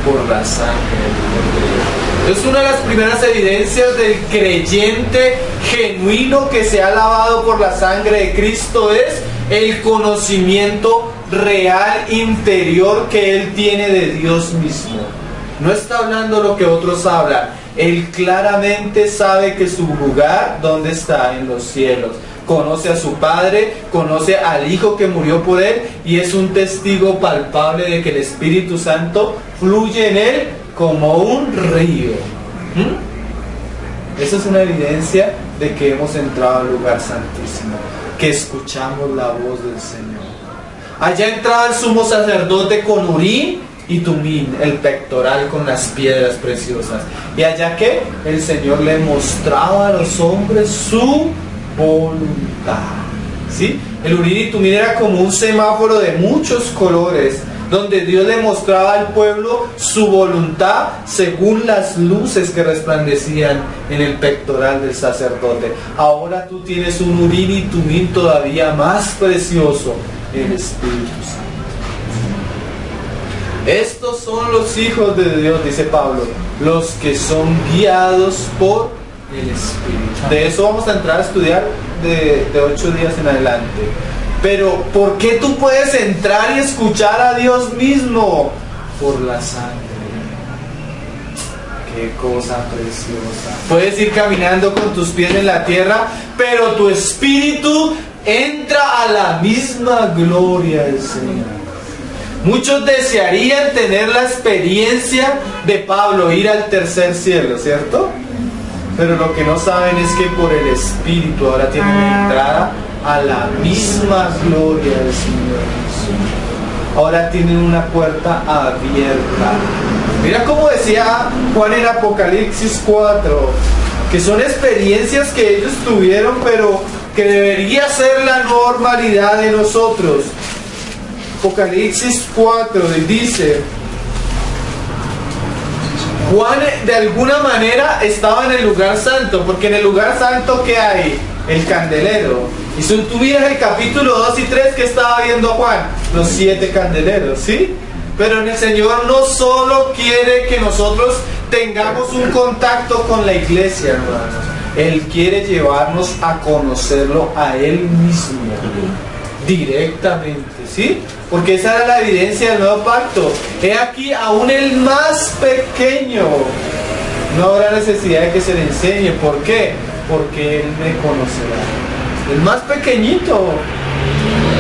por la sangre del Cordero. Es una de las primeras evidencias del creyente genuino que se ha lavado por la sangre de Cristo, es el conocimiento real interior que él tiene de Dios mismo. No está hablando lo que otros hablan. Él claramente sabe que su lugar, ¿dónde está? En los cielos. Conoce a su Padre, conoce al Hijo que murió por él, y es un testigo palpable de que el Espíritu Santo fluye en él como un río. Eso es una evidencia de que hemos entrado al lugar santísimo, que escuchamos la voz del Señor. Allá entraba el sumo sacerdote con Urín y Tumín, el pectoral con las piedras preciosas. Y allá que el Señor le mostraba a los hombres su voluntad. ¿Sí? El Urín y Tumín era como un semáforo de muchos colores, donde Dios le mostraba al pueblo su voluntad según las luces que resplandecían en el pectoral del sacerdote. Ahora tú tienes un Urín y Tumín todavía más precioso, el Espíritu Santo. Estos son los hijos de Dios, dice Pablo, los que son guiados por el Espíritu. De eso vamos a entrar a estudiar de 8 días en adelante. Pero ¿por qué tú puedes entrar y escuchar a Dios mismo? Por la sangre. Qué cosa preciosa. Puedes ir caminando con tus pies en la tierra, pero tu espíritu entra a la misma gloria del Señor. Muchos desearían tener la experiencia de Pablo, ir al tercer cielo, ¿cierto? Pero lo que no saben es que por el Espíritu ahora tienen entrada a la misma gloria del Señor Jesús. Ahora tienen una puerta abierta. Mira cómo decía Juan en Apocalipsis 4. que son experiencias que ellos tuvieron, pero que debería ser la normalidad de nosotros. Apocalipsis 4 dice: Juan de alguna manera estaba en el lugar santo, porque en el lugar santo ¿qué hay? El candelero. Y si tú miras el capítulo 2 y 3, ¿qué estaba viendo Juan? Los 7 candeleros, ¿sí? Pero el Señor no solo quiere que nosotros tengamos un contacto con la iglesia, hermanos. Él quiere llevarnos a conocerlo a Él mismo directamente, ¿sí? Porque esa era la evidencia del nuevo pacto. He aquí, aún el más pequeño no habrá necesidad de que se le enseñe. ¿Por qué? Porque Él me conocerá. El más pequeñito.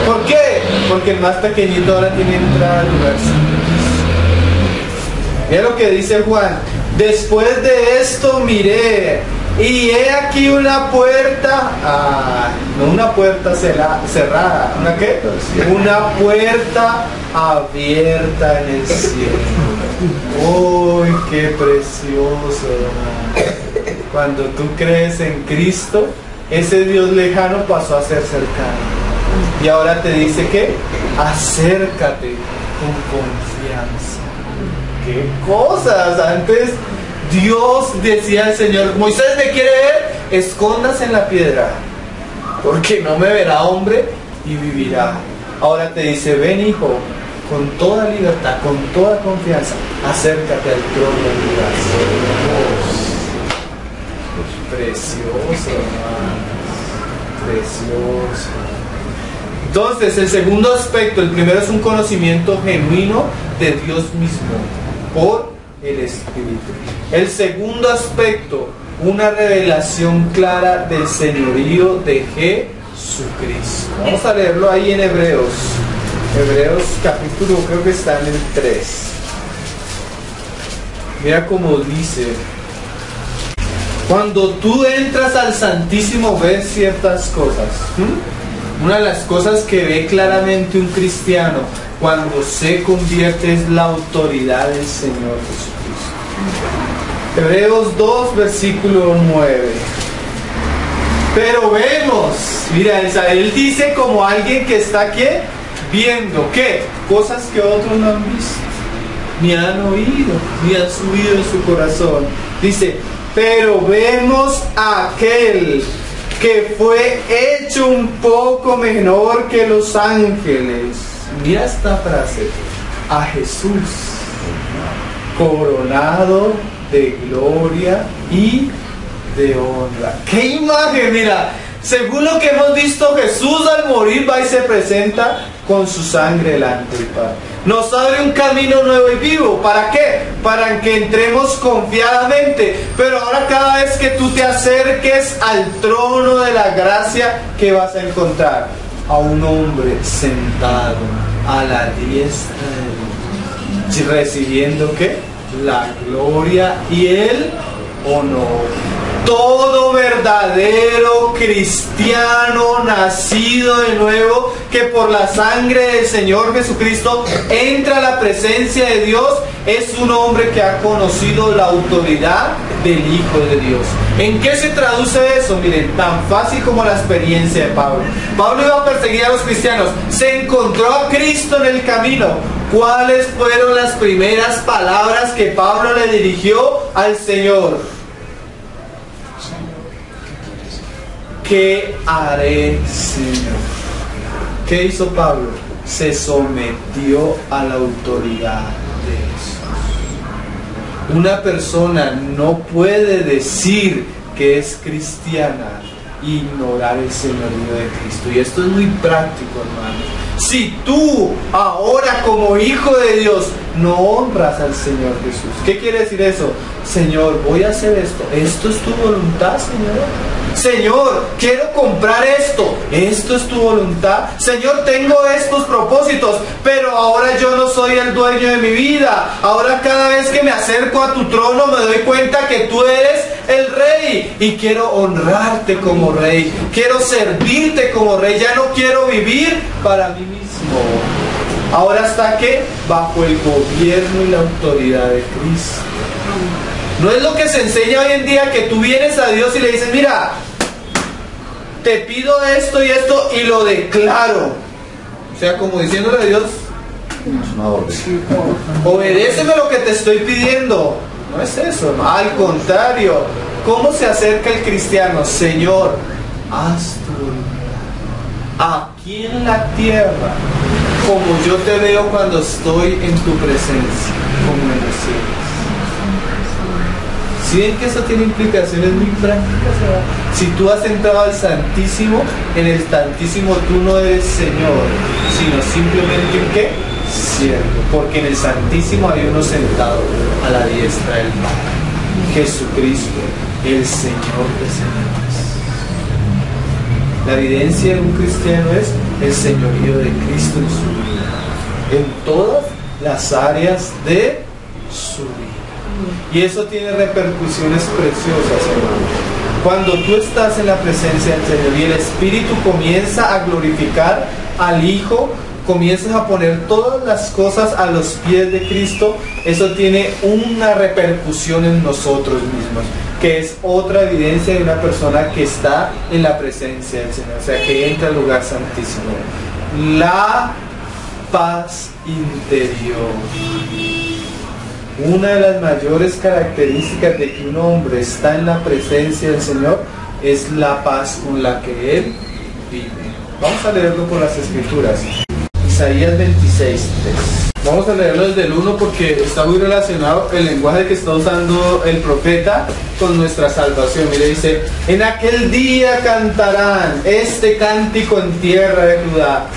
¿Por qué? Porque el más pequeñito ahora tiene entrada al lugar santo. Mira lo que dice Juan: después de esto miré, y he aquí una puerta, no una puerta cerrada, ¿una qué? Una puerta abierta en el cielo. ¡Uy, qué precioso, hermano! Cuando tú crees en Cristo, ese Dios lejano pasó a ser cercano. Y ahora te dice que acércate con confianza. ¡Qué cosas! Antes Dios decía al Señor: Moisés me quiere ver, escóndase en la piedra, porque no me verá hombre y vivirá. Ahora te dice: ven, hijo, con toda libertad, con toda confianza, acércate al trono de mi gracia. Precioso, hermanos, precioso. Entonces, el segundo aspecto, el primero es un conocimiento genuino de Dios mismo por el Espíritu. El segundo aspecto, una revelación clara del señorío de Jesucristo. Vamos a leerlo ahí en Hebreos. Hebreos capítulo, creo que está en el 3. Mira cómo dice: cuando tú entras al Santísimo ves ciertas cosas. Una de las cosas que ve claramente un cristiano cuando se convierte es la autoridad del Señor Jesucristo. Hebreos 2, versículo 9. Pero vemos, mira, él dice como alguien que está aquí viendo, ¿qué? Cosas que otros no han visto, ni han oído, ni han subido en su corazón. Dice: pero vemos a aquel que fue hecho un poco menor que los ángeles. Mira esta frase: a Jesús, coronado de gloria y de honra. ¡Qué imagen! Mira, según lo que hemos visto, Jesús al morir va y se presenta con su sangre delante del Padre. Nos abre un camino nuevo y vivo. ¿Para qué? Para que entremos confiadamente. Pero ahora cada vez que tú te acerques al trono de la gracia, ¿qué vas a encontrar? A un hombre sentado a la diestra de Dios, recibiendo ¿qué? La gloria y el honor. Todo verdadero cristiano nacido de nuevo, que por la sangre del Señor Jesucristo entra a la presencia de Dios, es un hombre que ha conocido la autoridad del Hijo de Dios. ¿En qué se traduce eso? Miren, tan fácil como la experiencia de Pablo. Pablo iba a perseguir a los cristianos, se encontró a Cristo en el camino. ¿Cuáles fueron las primeras palabras que Pablo le dirigió al Señor? ¿Qué haré, Señor? ¿Qué hizo Pablo? Se sometió a la autoridad de Jesús. Una persona no puede decir que es cristiana e ignorar el señorío de Cristo. Y esto es muy práctico, hermano. Si tú ahora como hijo de Dios no honras al Señor Jesús, ¿qué quiere decir eso? Señor, voy a hacer esto. ¿Esto es tu voluntad, Señor? Señor, quiero comprar esto. ¿Esto es tu voluntad? Señor, tengo estos propósitos, pero ahora yo no soy el dueño de mi vida. Ahora cada vez que me acerco a tu trono me doy cuenta que tú eres el Rey y quiero honrarte como Rey. Quiero servirte como Rey. Ya no quiero vivir para mí mismo. Ahora está ¿qué? Bajo el gobierno y la autoridad de Cristo. No es lo que se enseña hoy en día, que tú vienes a Dios y le dices, mira, te pido esto y esto y lo declaro. O sea, como diciéndole a Dios, obedéceme lo que te estoy pidiendo. No es eso, no. Al contrario. ¿Cómo se acerca el cristiano? Señor, haz tu voluntad aquí en la tierra, como yo te veo cuando estoy en tu presencia, como en los cielos. ¿Sí ven que eso tiene implicaciones muy prácticas, ¿verdad? Si tú has entrado al Santísimo, en el Santísimo tú no eres Señor, sino simplemente un ¿qué? Siervo. Porque en el Santísimo hay uno sentado a la diestra del Padre, Jesucristo, el Señor de señores. La evidencia de un cristiano es el señorío de Cristo en su vida, en todas las áreas de su vida. Y eso tiene repercusiones preciosas, hermano. Cuando tú estás en la presencia del Señor y el Espíritu comienza a glorificar al Hijo, comienzas a poner todas las cosas a los pies de Cristo, eso tiene una repercusión en nosotros mismos, que es otra evidencia de una persona que está en la presencia del Señor, o sea, que entra al lugar santísimo. La paz interior. Una de las mayores características de que un hombre está en la presencia del Señor es la paz con la que él vive. Vamos a leerlo por las Escrituras. Isaías 26:3. Vamos a leerlo desde el 1 porque está muy relacionado el lenguaje que está usando el profeta con nuestra salvación. Mire, dice: en aquel día cantarán este cántico en tierra de Judá.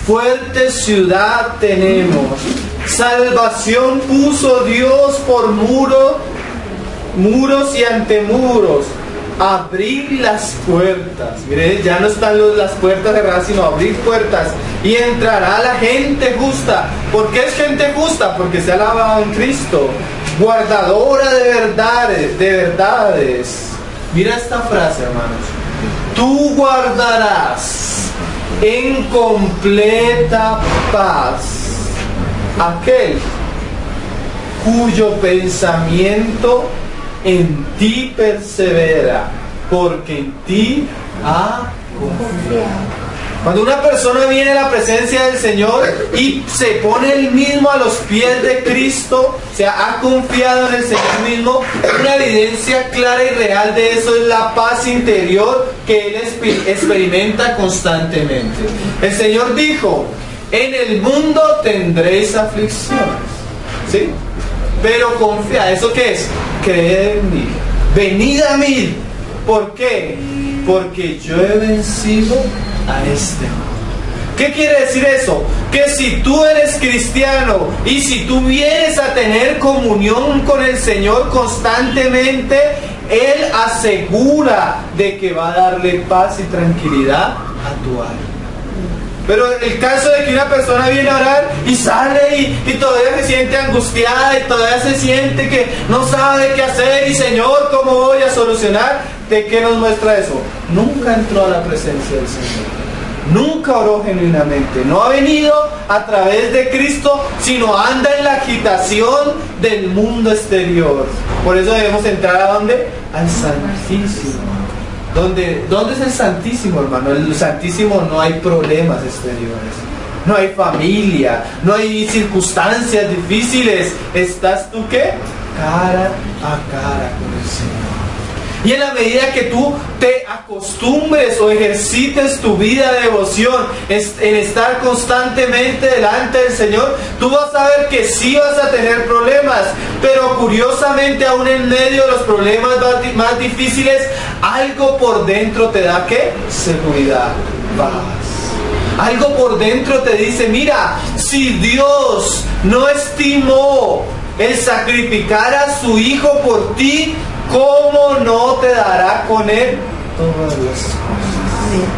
Fuerte ciudad tenemos, salvación puso Dios por muros y antemuros. Abrir las puertas. Mire, ya no están las puertas cerradas, sino abrir puertas. Y entrará la gente justa. ¿Por qué es gente justa? Porque se ha lavado en Cristo. Guardadora de verdades. Mira esta frase, hermanos. Tú guardarás en completa paz aquel cuyo pensamiento en ti persevera, porque en ti ha confiado. Cuando una persona viene a la presencia del Señor y se pone él mismo a los pies de Cristo, o sea, ha confiado en el Señor mismo, una evidencia clara y real de eso es la paz interior que él experimenta constantemente. El Señor dijo: en el mundo tendréis aflicciones, ¿sí? Pero confía. ¿Eso qué es? Creed en mí. Venid a mí. ¿Por qué? Porque yo he vencido a este mundo. ¿Qué quiere decir eso? Que si tú eres cristiano y si tú vienes a tener comunión con el Señor constantemente, Él asegura de que va a darle paz y tranquilidad a tu alma. Pero en el caso de que una persona viene a orar y sale y todavía se siente angustiada y todavía se siente que no sabe qué hacer y Señor, ¿cómo voy a solucionar? ¿De qué nos muestra eso? Nunca entró a la presencia del Señor. Nunca oró genuinamente. No ha venido a través de Cristo, sino anda en la agitación del mundo exterior. Por eso debemos entrar ¿a dónde? Al Santísimo. ¿Dónde es el Santísimo, hermano? En el Santísimo no hay problemas exteriores, no hay familia, no hay circunstancias difíciles. ¿Estás tú qué? Cara a cara con el Señor. Y en la medida que tú te acostumbres o ejercites tu vida de devoción en estar constantemente delante del Señor, tú vas a ver que sí vas a tener problemas, pero curiosamente aún en medio de los problemas más difíciles, algo por dentro te da ¿qué? Seguridad, paz. Algo por dentro te dice: mira, si Dios no estimó el sacrificar a su Hijo por ti, ¿cómo no te dará con Él todas las cosas?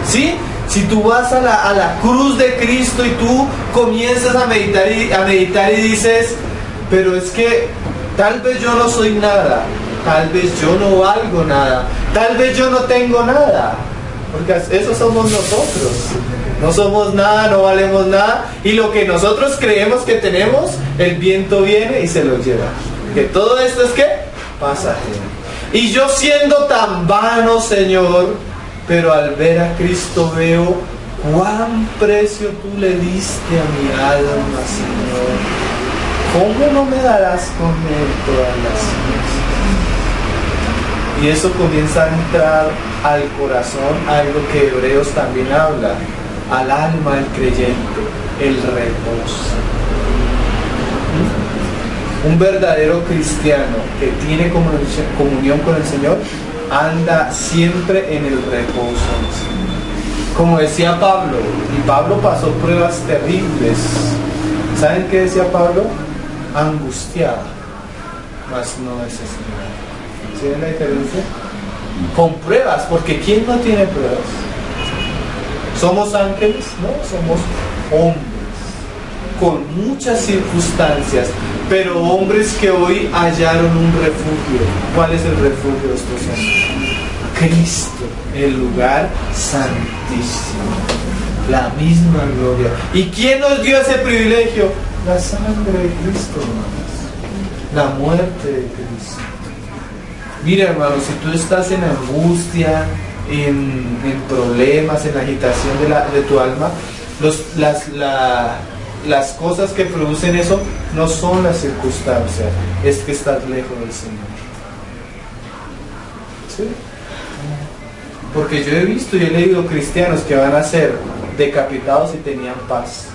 ¿Sí? Si tú vas a la cruz de Cristo y tú comienzas a meditar y dices: pero es que tal vez yo no soy nada, tal vez yo no valgo nada, tal vez yo no tengo nada, porque eso somos nosotros. No somos nada, no valemos nada, y lo que nosotros creemos que tenemos, el viento viene y se lo lleva. Que todo esto es ¿qué? pasajera. Y yo siendo tan vano, Señor, pero al ver a Cristo veo cuán precio tú le diste a mi alma, Señor. ¿Cómo no me darás con él todas las cosas? Y eso comienza a entrar al corazón, algo que Hebreos también habla, al alma del creyente, el reposo. Un verdadero cristiano que tiene comunión con el Señor anda siempre en el reposo. Como decía Pablo, y Pablo pasó pruebas terribles. ¿Saben qué decía Pablo? Angustiado, mas no desesperado. ¿Sí ven la diferencia? Con pruebas, porque ¿quién no tiene pruebas? ¿Somos ángeles? No, somos hombres con muchas circunstancias, pero hombres que hoy hallaron un refugio. ¿Cuál es el refugio de estos hombres? Cristo, el lugar santísimo, la misma gloria. ¿Y quién nos dio ese privilegio? La sangre de Cristo, hermanos, la muerte de Cristo. Mira, hermanos, si tú estás en angustia, en problemas, en agitación de tu alma, las cosas que producen eso no son las circunstancias, es que estás lejos del Señor. ¿Sí? Porque yo he visto y he leído cristianos que van a ser decapitados y tenían paz.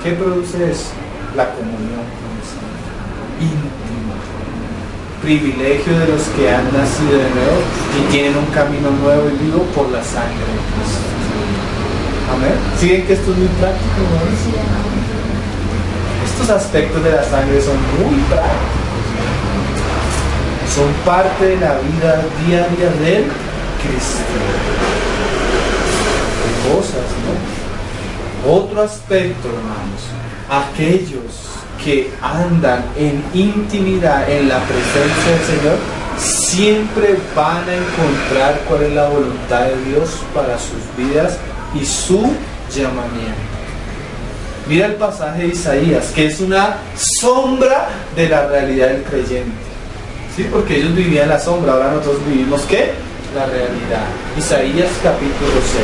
¿Qué produce eso? La comunión con el Señor, íntima, privilegio de los que han nacido de nuevo y tienen un camino nuevo y vivo por la sangre de Cristo. Amén. ¿Siguen que esto es muy práctico, ¿no? Estos aspectos de la sangre son muy prácticos. Son parte de la vida diaria del cristiano. De cosas, ¿no? Otro aspecto, hermanos, aquellos que andan en intimidad en la presencia del Señor siempre van a encontrar cuál es la voluntad de Dios para sus vidas y su llamamiento. Mira el pasaje de Isaías, que es una sombra de la realidad del creyente. ¿Sí? Porque ellos vivían en la sombra, ahora nosotros vivimos ¿qué? La realidad. Isaías capítulo 6.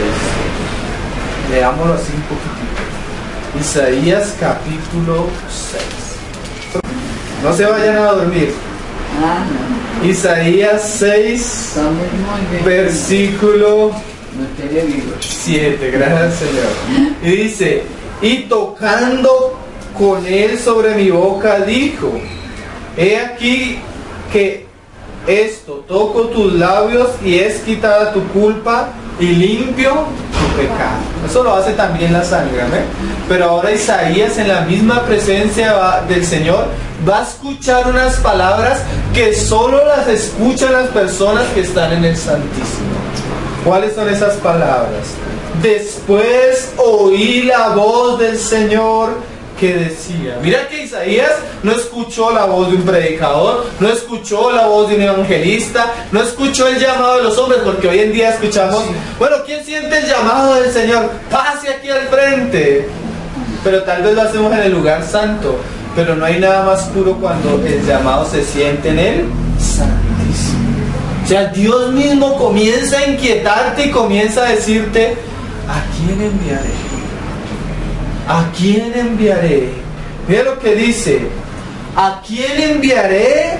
Leámoslo así un poquitito. Isaías capítulo 6. No se vayan a dormir. No. Isaías 6, versículo 7. Gracias, Señor. Y dice: y tocando con él sobre mi boca dijo: he aquí que esto toco tus labios y es quitada tu culpa y limpio tu pecado. Eso lo hace también la sangre, ¿eh? Pero ahora Isaías, en la misma presencia del Señor, va a escuchar unas palabras que solo las escuchan las personas que están en el Santísimo. ¿Cuáles son esas palabras? Después oí la voz del Señor que decía. Mira que Isaías no escuchó la voz de un predicador, no escuchó la voz de un evangelista, no escuchó el llamado de los hombres, porque hoy en día escuchamos, bueno, ¿quién siente el llamado del Señor? Pase aquí al frente. Pero tal vez lo hacemos en el lugar santo, pero no hay nada más puro cuando el llamado se siente en el Santísimo. O sea, Dios mismo comienza a inquietarte y comienza a decirte: ¿a quién enviaré? ¿A quién enviaré? Mira lo que dice: ¿a quién enviaré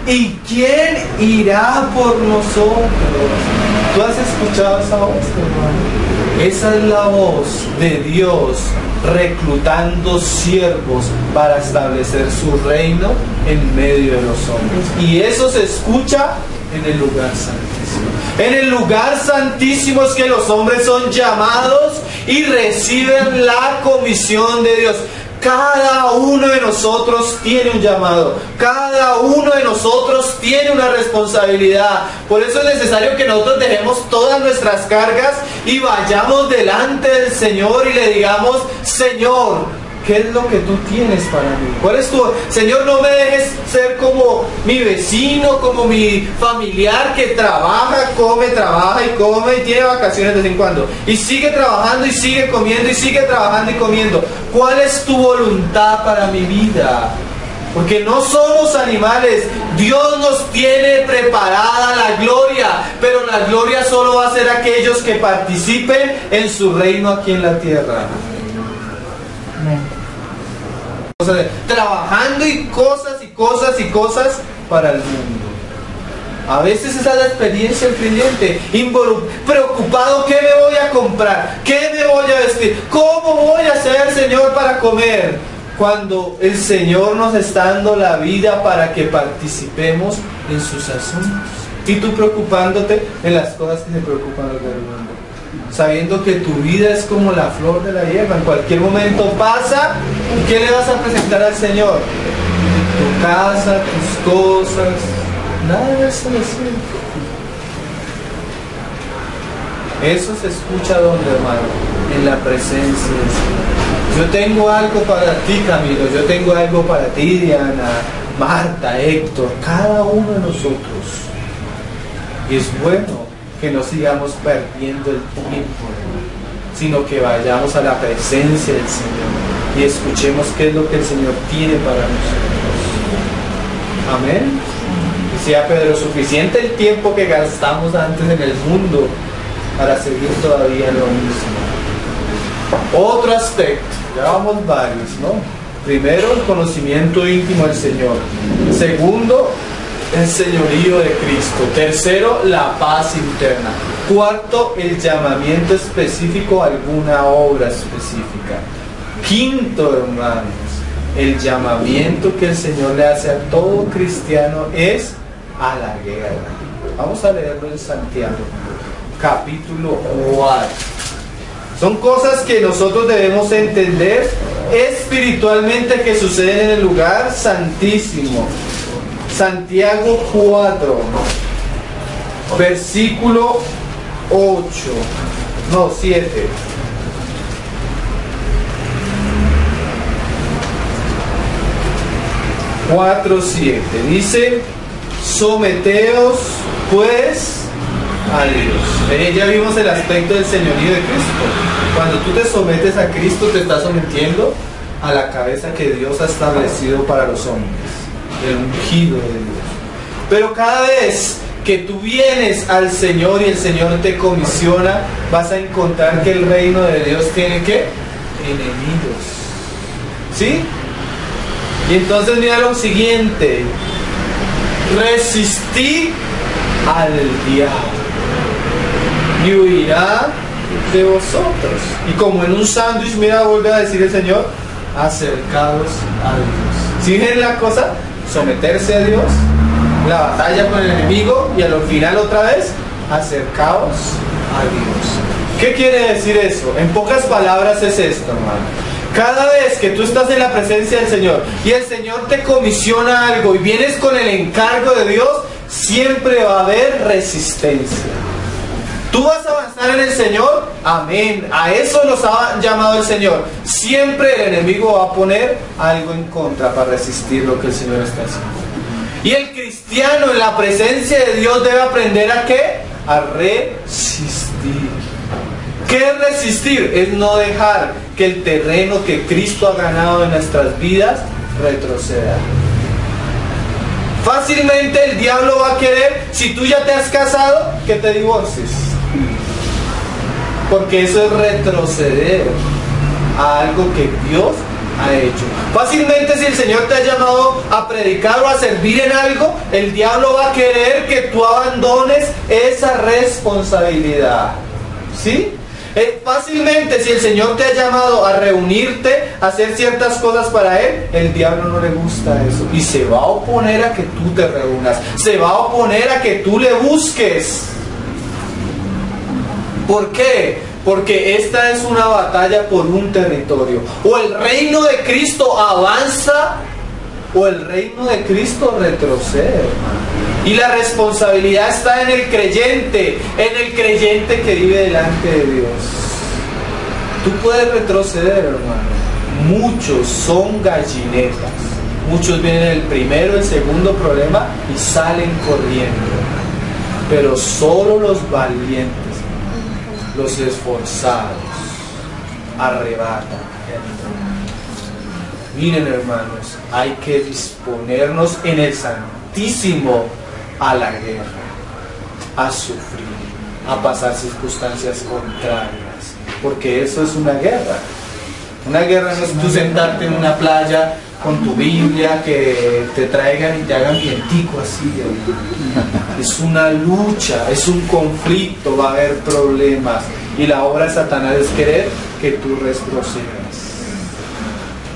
y quién irá por nosotros? ¿Tú has escuchado esa voz, hermano? Esa es la voz de Dios reclutando siervos para establecer su reino en medio de los hombres. Y eso se escucha en el lugar santísimo. En el lugar santísimo es que los hombres son llamados y reciben la comisión de Dios. Cada uno de nosotros tiene un llamado. Cada uno de nosotros tiene una responsabilidad. Por eso es necesario que nosotros dejemos todas nuestras cargas y vayamos delante del Señor y le digamos: Señor, ¿qué es lo que tú tienes para mí? ¿Cuál es tu... Señor, no me dejes ser como mi vecino, como mi familiar que trabaja y come y tiene vacaciones de vez en cuando. Y sigue trabajando y sigue comiendo y sigue trabajando y comiendo. ¿Cuál es tu voluntad para mi vida? Porque no somos animales. Dios nos tiene preparada la gloria, pero la gloria solo va a ser aquellos que participen en su reino aquí en la tierra. O sea, trabajando y cosas para el mundo. A veces esa es la experiencia del creyente, preocupado: ¿qué me voy a comprar? ¿Qué me voy a vestir? ¿Cómo voy a hacer, Señor, para comer? Cuando el Señor nos está dando la vida para que participemos en sus asuntos. Y tú preocupándote en las cosas que se preocupan los del mundo, sabiendo que tu vida es como la flor de la hierba, en cualquier momento pasa. ¿Y qué le vas a presentar al Señor? Tu casa, tus cosas. Nada de eso le sirve. Eso se escucha donde, hermano, en la presencia del Señor. Yo tengo algo para ti, Camilo. Yo tengo algo para ti, Diana, Marta, Héctor, cada uno de nosotros. Y es bueno que no sigamos perdiendo el tiempo, sino que vayamos a la presencia del Señor y escuchemos qué es lo que el Señor tiene para nosotros. Amén. Decía Pedro: suficiente el tiempo que gastamos antes en el mundo para seguir todavía lo mismo. Otro aspecto, ya vamos varios, ¿no? Primero, el conocimiento íntimo del Señor. Segundo, el señorío de Cristo. Tercero, la paz interna. Cuarto, el llamamiento específico a alguna obra específica. Quinto, hermanos, el llamamiento que el Señor le hace a todo cristiano es a la guerra. Vamos a leerlo en Santiago, capítulo 4. Son cosas que nosotros debemos entender espiritualmente que suceden en el lugar santísimo. Santiago 4, versículo 7. Dice: someteos pues a Dios. Ya vimos el aspecto del señorío de Cristo. Cuando tú te sometes a Cristo, te estás sometiendo a la cabeza que Dios ha establecido para los hombres, el ungido de Dios. Pero cada vez que tú vienes al Señor y el Señor te comisiona, vas a encontrar que el reino de Dios tiene ¿qué? Enemigos. ¿Sí? Y entonces mira lo siguiente: resistid al diablo y huirá de vosotros. Y como en un sándwich, mira, vuelve a decir el Señor: acercaos a Dios. ¿Sí ven la cosa? Someterse a Dios, la batalla con el enemigo, y al final otra vez: acercaos a Dios. ¿Qué quiere decir eso? En pocas palabras es esto, hermano. Cada vez que tú estás en la presencia del Señor y el Señor te comisiona algo y vienes con el encargo de Dios, siempre va a haber resistencia. Tú vas a avanzar en el Señor, amén. A eso nos ha llamado el Señor. Siempre el enemigo va a poner algo en contra para resistir lo que el Señor está haciendo. Y el cristiano en la presencia de Dios debe aprender ¿a qué? A resistir. ¿Qué es resistir? Es no dejar que el terreno que Cristo ha ganado en nuestras vidas retroceda. Fácilmente el diablo va a querer, si tú ya te has casado, que te divorcies. Porque eso es retroceder a algo que Dios ha hecho. Fácilmente, si el Señor te ha llamado a predicar o a servir en algo, el diablo va a querer que tú abandones esa responsabilidad. ¿Sí? Fácilmente, si el Señor te ha llamado a reunirte, a hacer ciertas cosas para Él, el diablo no le gusta eso y se va a oponer a que tú te reúnas, se va a oponer a que tú le busques. ¿Por qué? Porque esta es una batalla por un territorio. O el reino de Cristo avanza o el reino de Cristo retrocede, hermano. Y la responsabilidad está en el creyente que vive delante de Dios. Tú puedes retroceder, hermano. Muchos son gallinetas. Muchos vienen el primero, el segundo problema y salen corriendo. Pero solo los valientes, los esforzados, arrebatan. Miren, hermanos, hay que disponernos en el Santísimo a la guerra, a sufrir, a pasar circunstancias contrarias, porque eso es una guerra. Una guerra no es tú sentarte en una playa con tu Biblia, que te traigan y te hagan vientico así, hermano. Es una lucha, es un conflicto, va a haber problemas, y la obra de Satanás es querer que tú retrocedas.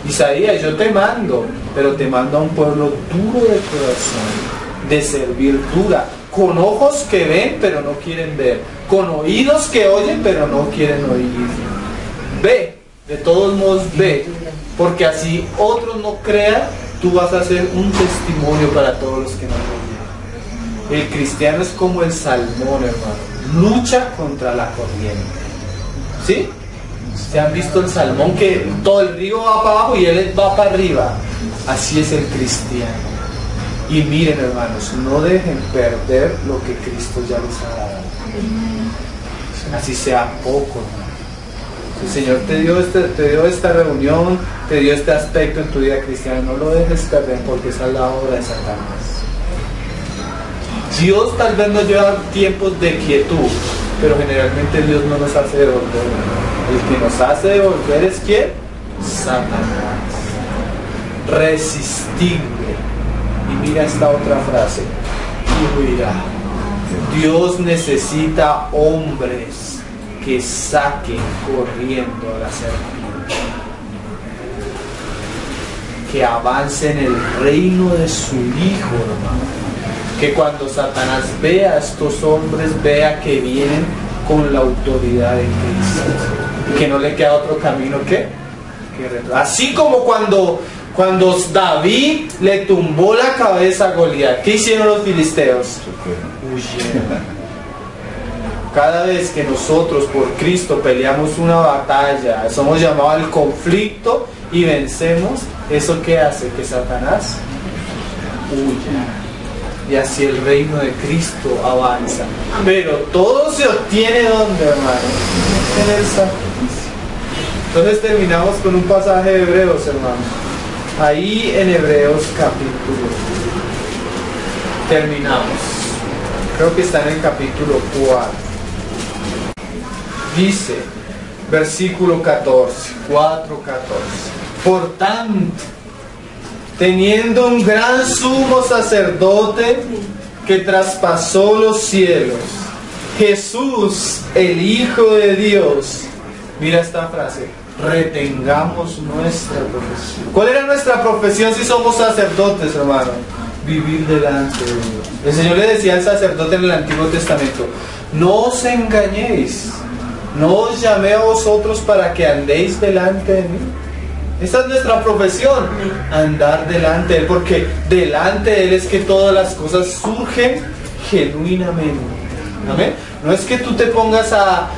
Isaías, yo te mando, pero te mando a un pueblo duro de corazón, de servir dura, con ojos que ven pero no quieren ver, con oídos que oyen pero no quieren oír. Ve, de todos modos ve, porque así otros no crean, tú vas a ser un testimonio para todos los que no lo vean. El cristiano es como el salmón, hermano, lucha contra la corriente. ¿Sí? ¿Se han visto el salmón que todo el río va para abajo y él va para arriba? Así es el cristiano. Y miren, hermanos, no dejen perder lo que Cristo ya les ha dado. Así sea poco, hermano. El Señor te dio esta reunión, te dio este aspecto en tu vida cristiana. No lo dejes perder, porque esa es la obra de Satanás. Dios tal vez nos lleva tiempos de quietud, pero generalmente Dios no nos hace devolver. El que nos hace devolver es ¿quién? Satanás. Resistible. Y mira esta otra frase: y huirá. Dios necesita hombres que saquen corriendo a la serpiente, que avancen el reino de su Hijo, hermano. Que cuando Satanás vea a estos hombres, vea que vienen con la autoridad de Cristo, que no le queda otro camino que así como cuando David le tumbó la cabeza a Goliat, ¿qué hicieron los filisteos? Huyeron. Cada vez que nosotros por Cristo peleamos una batalla, somos llamados al conflicto y vencemos, ¿eso qué hace? Que Satanás huya. Y así el reino de Cristo avanza. Pero todo se obtiene ¿dónde, hermano? En el sacrificio. Entonces terminamos con un pasaje de Hebreos, hermano. Ahí en Hebreos capítulo. Terminamos. Creo que está en el capítulo 4. Dice, versículo 14, 4:14. Por tanto, teniendo un gran sumo sacerdote que traspasó los cielos, Jesús, el Hijo de Dios. Mira esta frase: retengamos nuestra profesión. ¿Cuál era nuestra profesión si somos sacerdotes, hermano? Vivir delante de Dios. El Señor le decía al sacerdote en el Antiguo Testamento: no os engañéis, no os llamé a vosotros para que andéis delante de mí. Esa es nuestra profesión, andar delante de Él, porque delante de Él es que todas las cosas surgen genuinamente. ¿Amén? No es que tú te pongas a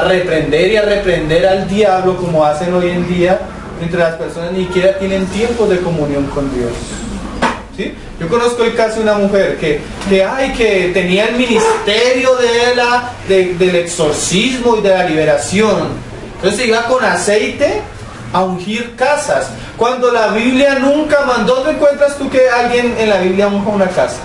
reprender y a reprender al diablo como hacen hoy en día, entre las personas ni siquiera tienen tiempo de comunión con Dios. ¿Sí? Yo conozco el caso de una mujer que tenía el ministerio del exorcismo y de la liberación. Entonces se iba con aceite a ungir casas, cuando la Biblia nunca mandó. ¿Dónde encuentras tú que alguien en la Biblia unja una casa?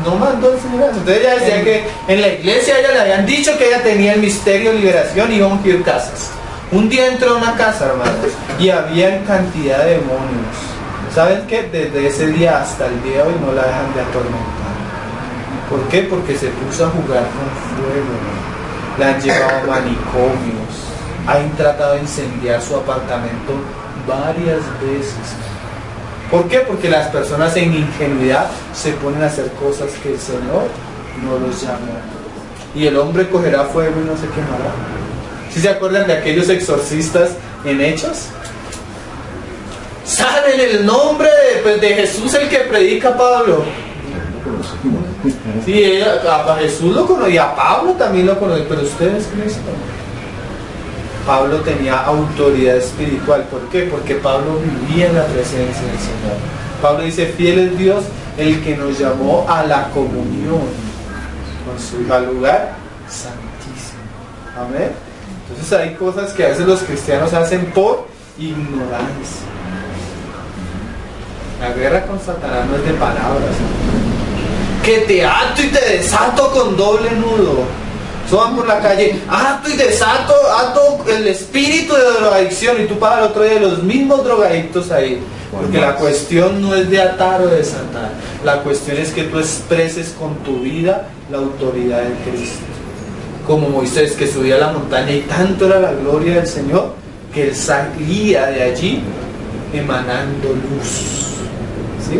No mandó el Señor. Entonces ella decía que en la iglesia a ella le habían dicho que ella tenía el misterio de liberación y iba a ungir casas. Un día entró a una casa, hermanos, y había cantidad de demonios. ¿Saben qué? Desde ese día hasta el día de hoy no la dejan de atormentar. ¿Por qué? Porque se puso a jugar con fuego. La han llevado a manicomios. Han tratado de incendiar su apartamento varias veces. ¿Por qué? Porque las personas en ingenuidad se ponen a hacer cosas que el Señor no los llama. Y el hombre cogerá fuego y no se quemará. ¿Sí se acuerdan de aquellos exorcistas en Hechos? ¿Saben el nombre de Jesús, el que predica Pablo? Sí, a Jesús lo conoce y a Pablo también lo conoce, pero ustedes Cristo. Pablo tenía autoridad espiritual. ¿Por qué? Porque Pablo vivía en la presencia del Señor. Pablo dice: fiel es Dios, el que nos llamó a la comunión con su lugar santísimo. Amén. Entonces hay cosas que a veces los cristianos hacen por ignorancia. La guerra con Satanás no es de palabras. Que te ato y te desato con doble nudo. Eso van por la calle, ato y desato, ato el espíritu de drogadicción, y tú para el otro día los mismos drogadictos ahí. Porque la cuestión no es de atar o de desatar. La cuestión es que tú expreses con tu vida la autoridad de Cristo. Como Moisés, que subía a la montaña y tanto era la gloria del Señor que él salía de allí emanando luz. ¿Sí?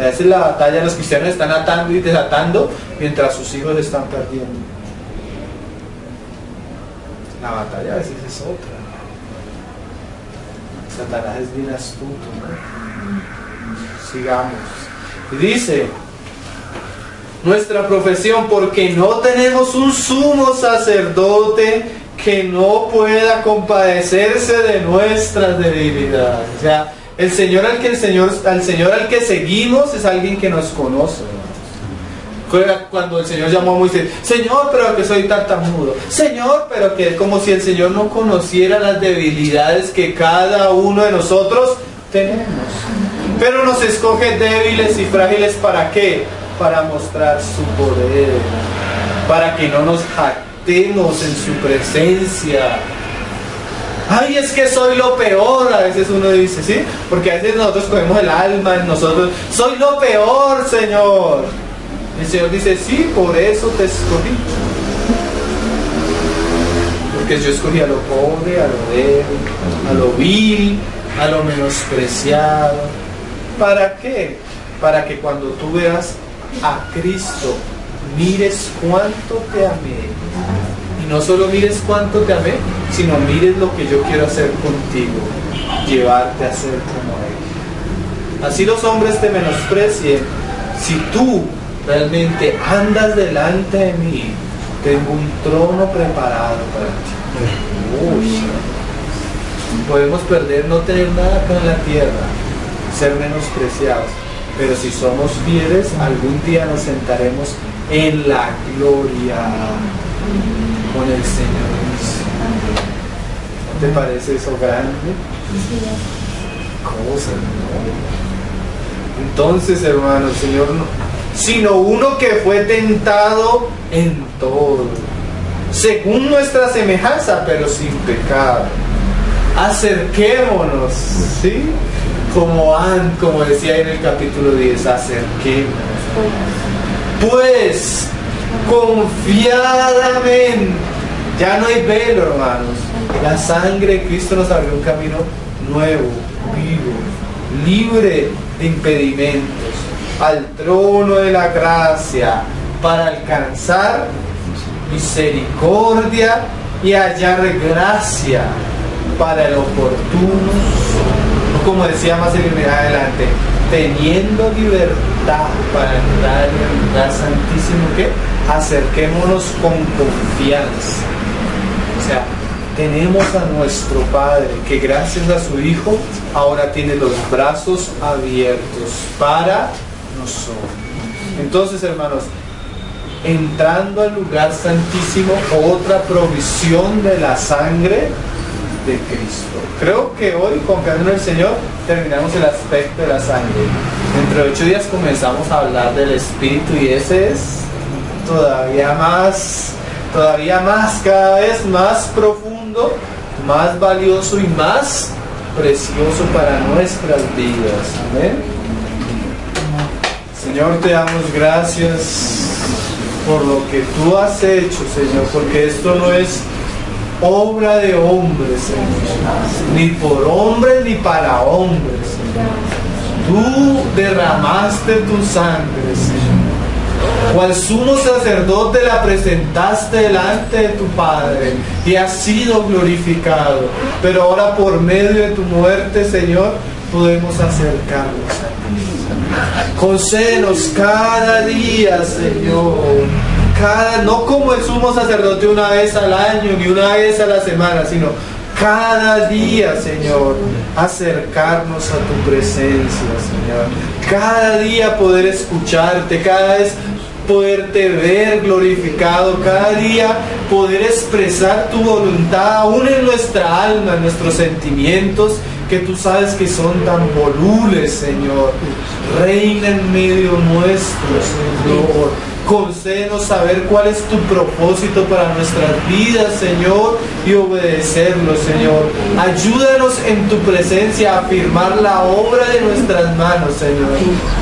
A veces la batalla, los cristianos están atando y desatando mientras sus hijos están perdiendo. La batalla a veces es otra. Satanás es bien astuto, ¿no? Sigamos. Y dice, nuestra profesión, porque no tenemos un sumo sacerdote que no pueda compadecerse de nuestras debilidades. O sea, al Señor al que seguimos es alguien que nos conoce. Cuando el Señor llamó a Moisés, Señor, pero que soy tartamudo, Señor, pero que como si el Señor no conociera las debilidades que cada uno de nosotros tenemos. Pero nos escoge débiles y frágiles, ¿para qué? Para mostrar su poder, para que no nos jactemos en su presencia. Ay, es que soy lo peor, a veces uno dice, ¿sí? Porque a veces nosotros cogemos el alma en nosotros, soy lo peor, Señor. El Señor dice, sí, por eso te escogí. Porque yo escogí a lo pobre, a lo débil, a lo vil, a lo menospreciado. ¿Para qué? Para que cuando tú veas a Cristo, mires cuánto te amé. Y no solo mires cuánto te amé, sino mires lo que yo quiero hacer contigo, llevarte a ser como Él. Así los hombres te menosprecien, si tú realmente andas delante de mí, tengo un trono preparado para ti. Uy, podemos perder, no tener nada acá en la tierra, ser menospreciados, pero si somos fieles, algún día nos sentaremos en la gloria con el Señor. ¿No te parece eso grande? Cosa, ¿no? Entonces, hermano, el Señor no, sino uno que fue tentado en todo, según nuestra semejanza, pero sin pecado. Acerquémonos, ¿sí? Como decía en el capítulo 10, acerquémonos. Pues, confiadamente, ya no hay velo, hermanos. La sangre de Cristo nos abrió un camino nuevo, vivo, libre de impedimentos, al trono de la gracia, para alcanzar misericordia y hallar gracia para el oportuno, como decía más adelante, teniendo libertad para entrar en el lugar santísimo, que acerquémonos con confianza. O sea, tenemos a nuestro Padre, que gracias a su Hijo ahora tiene los brazos abiertos para nosotros. Entonces, hermanos, entrando al lugar santísimo, otra provisión de la sangre de Cristo. Creo que hoy, confiando en el Señor, terminamos el aspecto de la sangre. Dentro de 8 días comenzamos a hablar del Espíritu, y ese es todavía más, cada vez más profundo, más valioso y más precioso para nuestras vidas. Amén. Señor, te damos gracias por lo que tú has hecho, Señor, porque esto no es obra de hombres, Señor, ni por hombres ni para hombres, Señor. Tú derramaste tu sangre, Señor. Cual sumo sacerdote la presentaste delante de tu Padre y has sido glorificado. Pero ahora, por medio de tu muerte, Señor, podemos acercarnos a ti. Concédenos cada día, Señor, no como el sumo sacerdote una vez al año ni una vez a la semana, sino cada día, Señor, acercarnos a tu presencia, Señor. Cada día poder escucharte, cada vez poderte ver glorificado cada día, poder expresar tu voluntad aún en nuestra alma, en nuestros sentimientos, que tú sabes que son tan volubles, Señor. Reina en medio nuestro, Señor. Concédenos saber cuál es tu propósito para nuestras vidas, Señor, y obedecerlo, Señor. Ayúdanos en tu presencia a afirmar la obra de nuestras manos, Señor.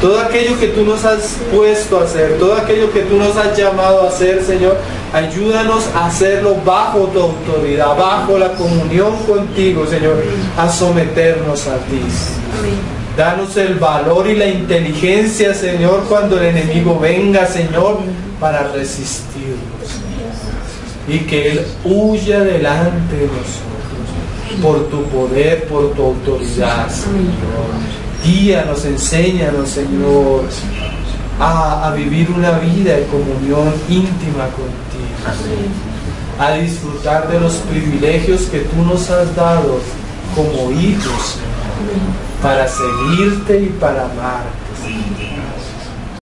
Todo aquello que tú nos has puesto a hacer, todo aquello que tú nos has llamado a hacer, Señor, ayúdanos a hacerlo bajo tu autoridad, bajo la comunión contigo, Señor, a someternos a ti. Danos el valor y la inteligencia, Señor, cuando el enemigo venga, Señor, para resistirnos. Y que Él huya delante de nosotros, por tu poder, por tu autoridad, Señor. Guíanos, enséñanos, Señor, a vivir una vida de comunión íntima contigo. A disfrutar de los privilegios que tú nos has dado como hijos, para seguirte y para amar.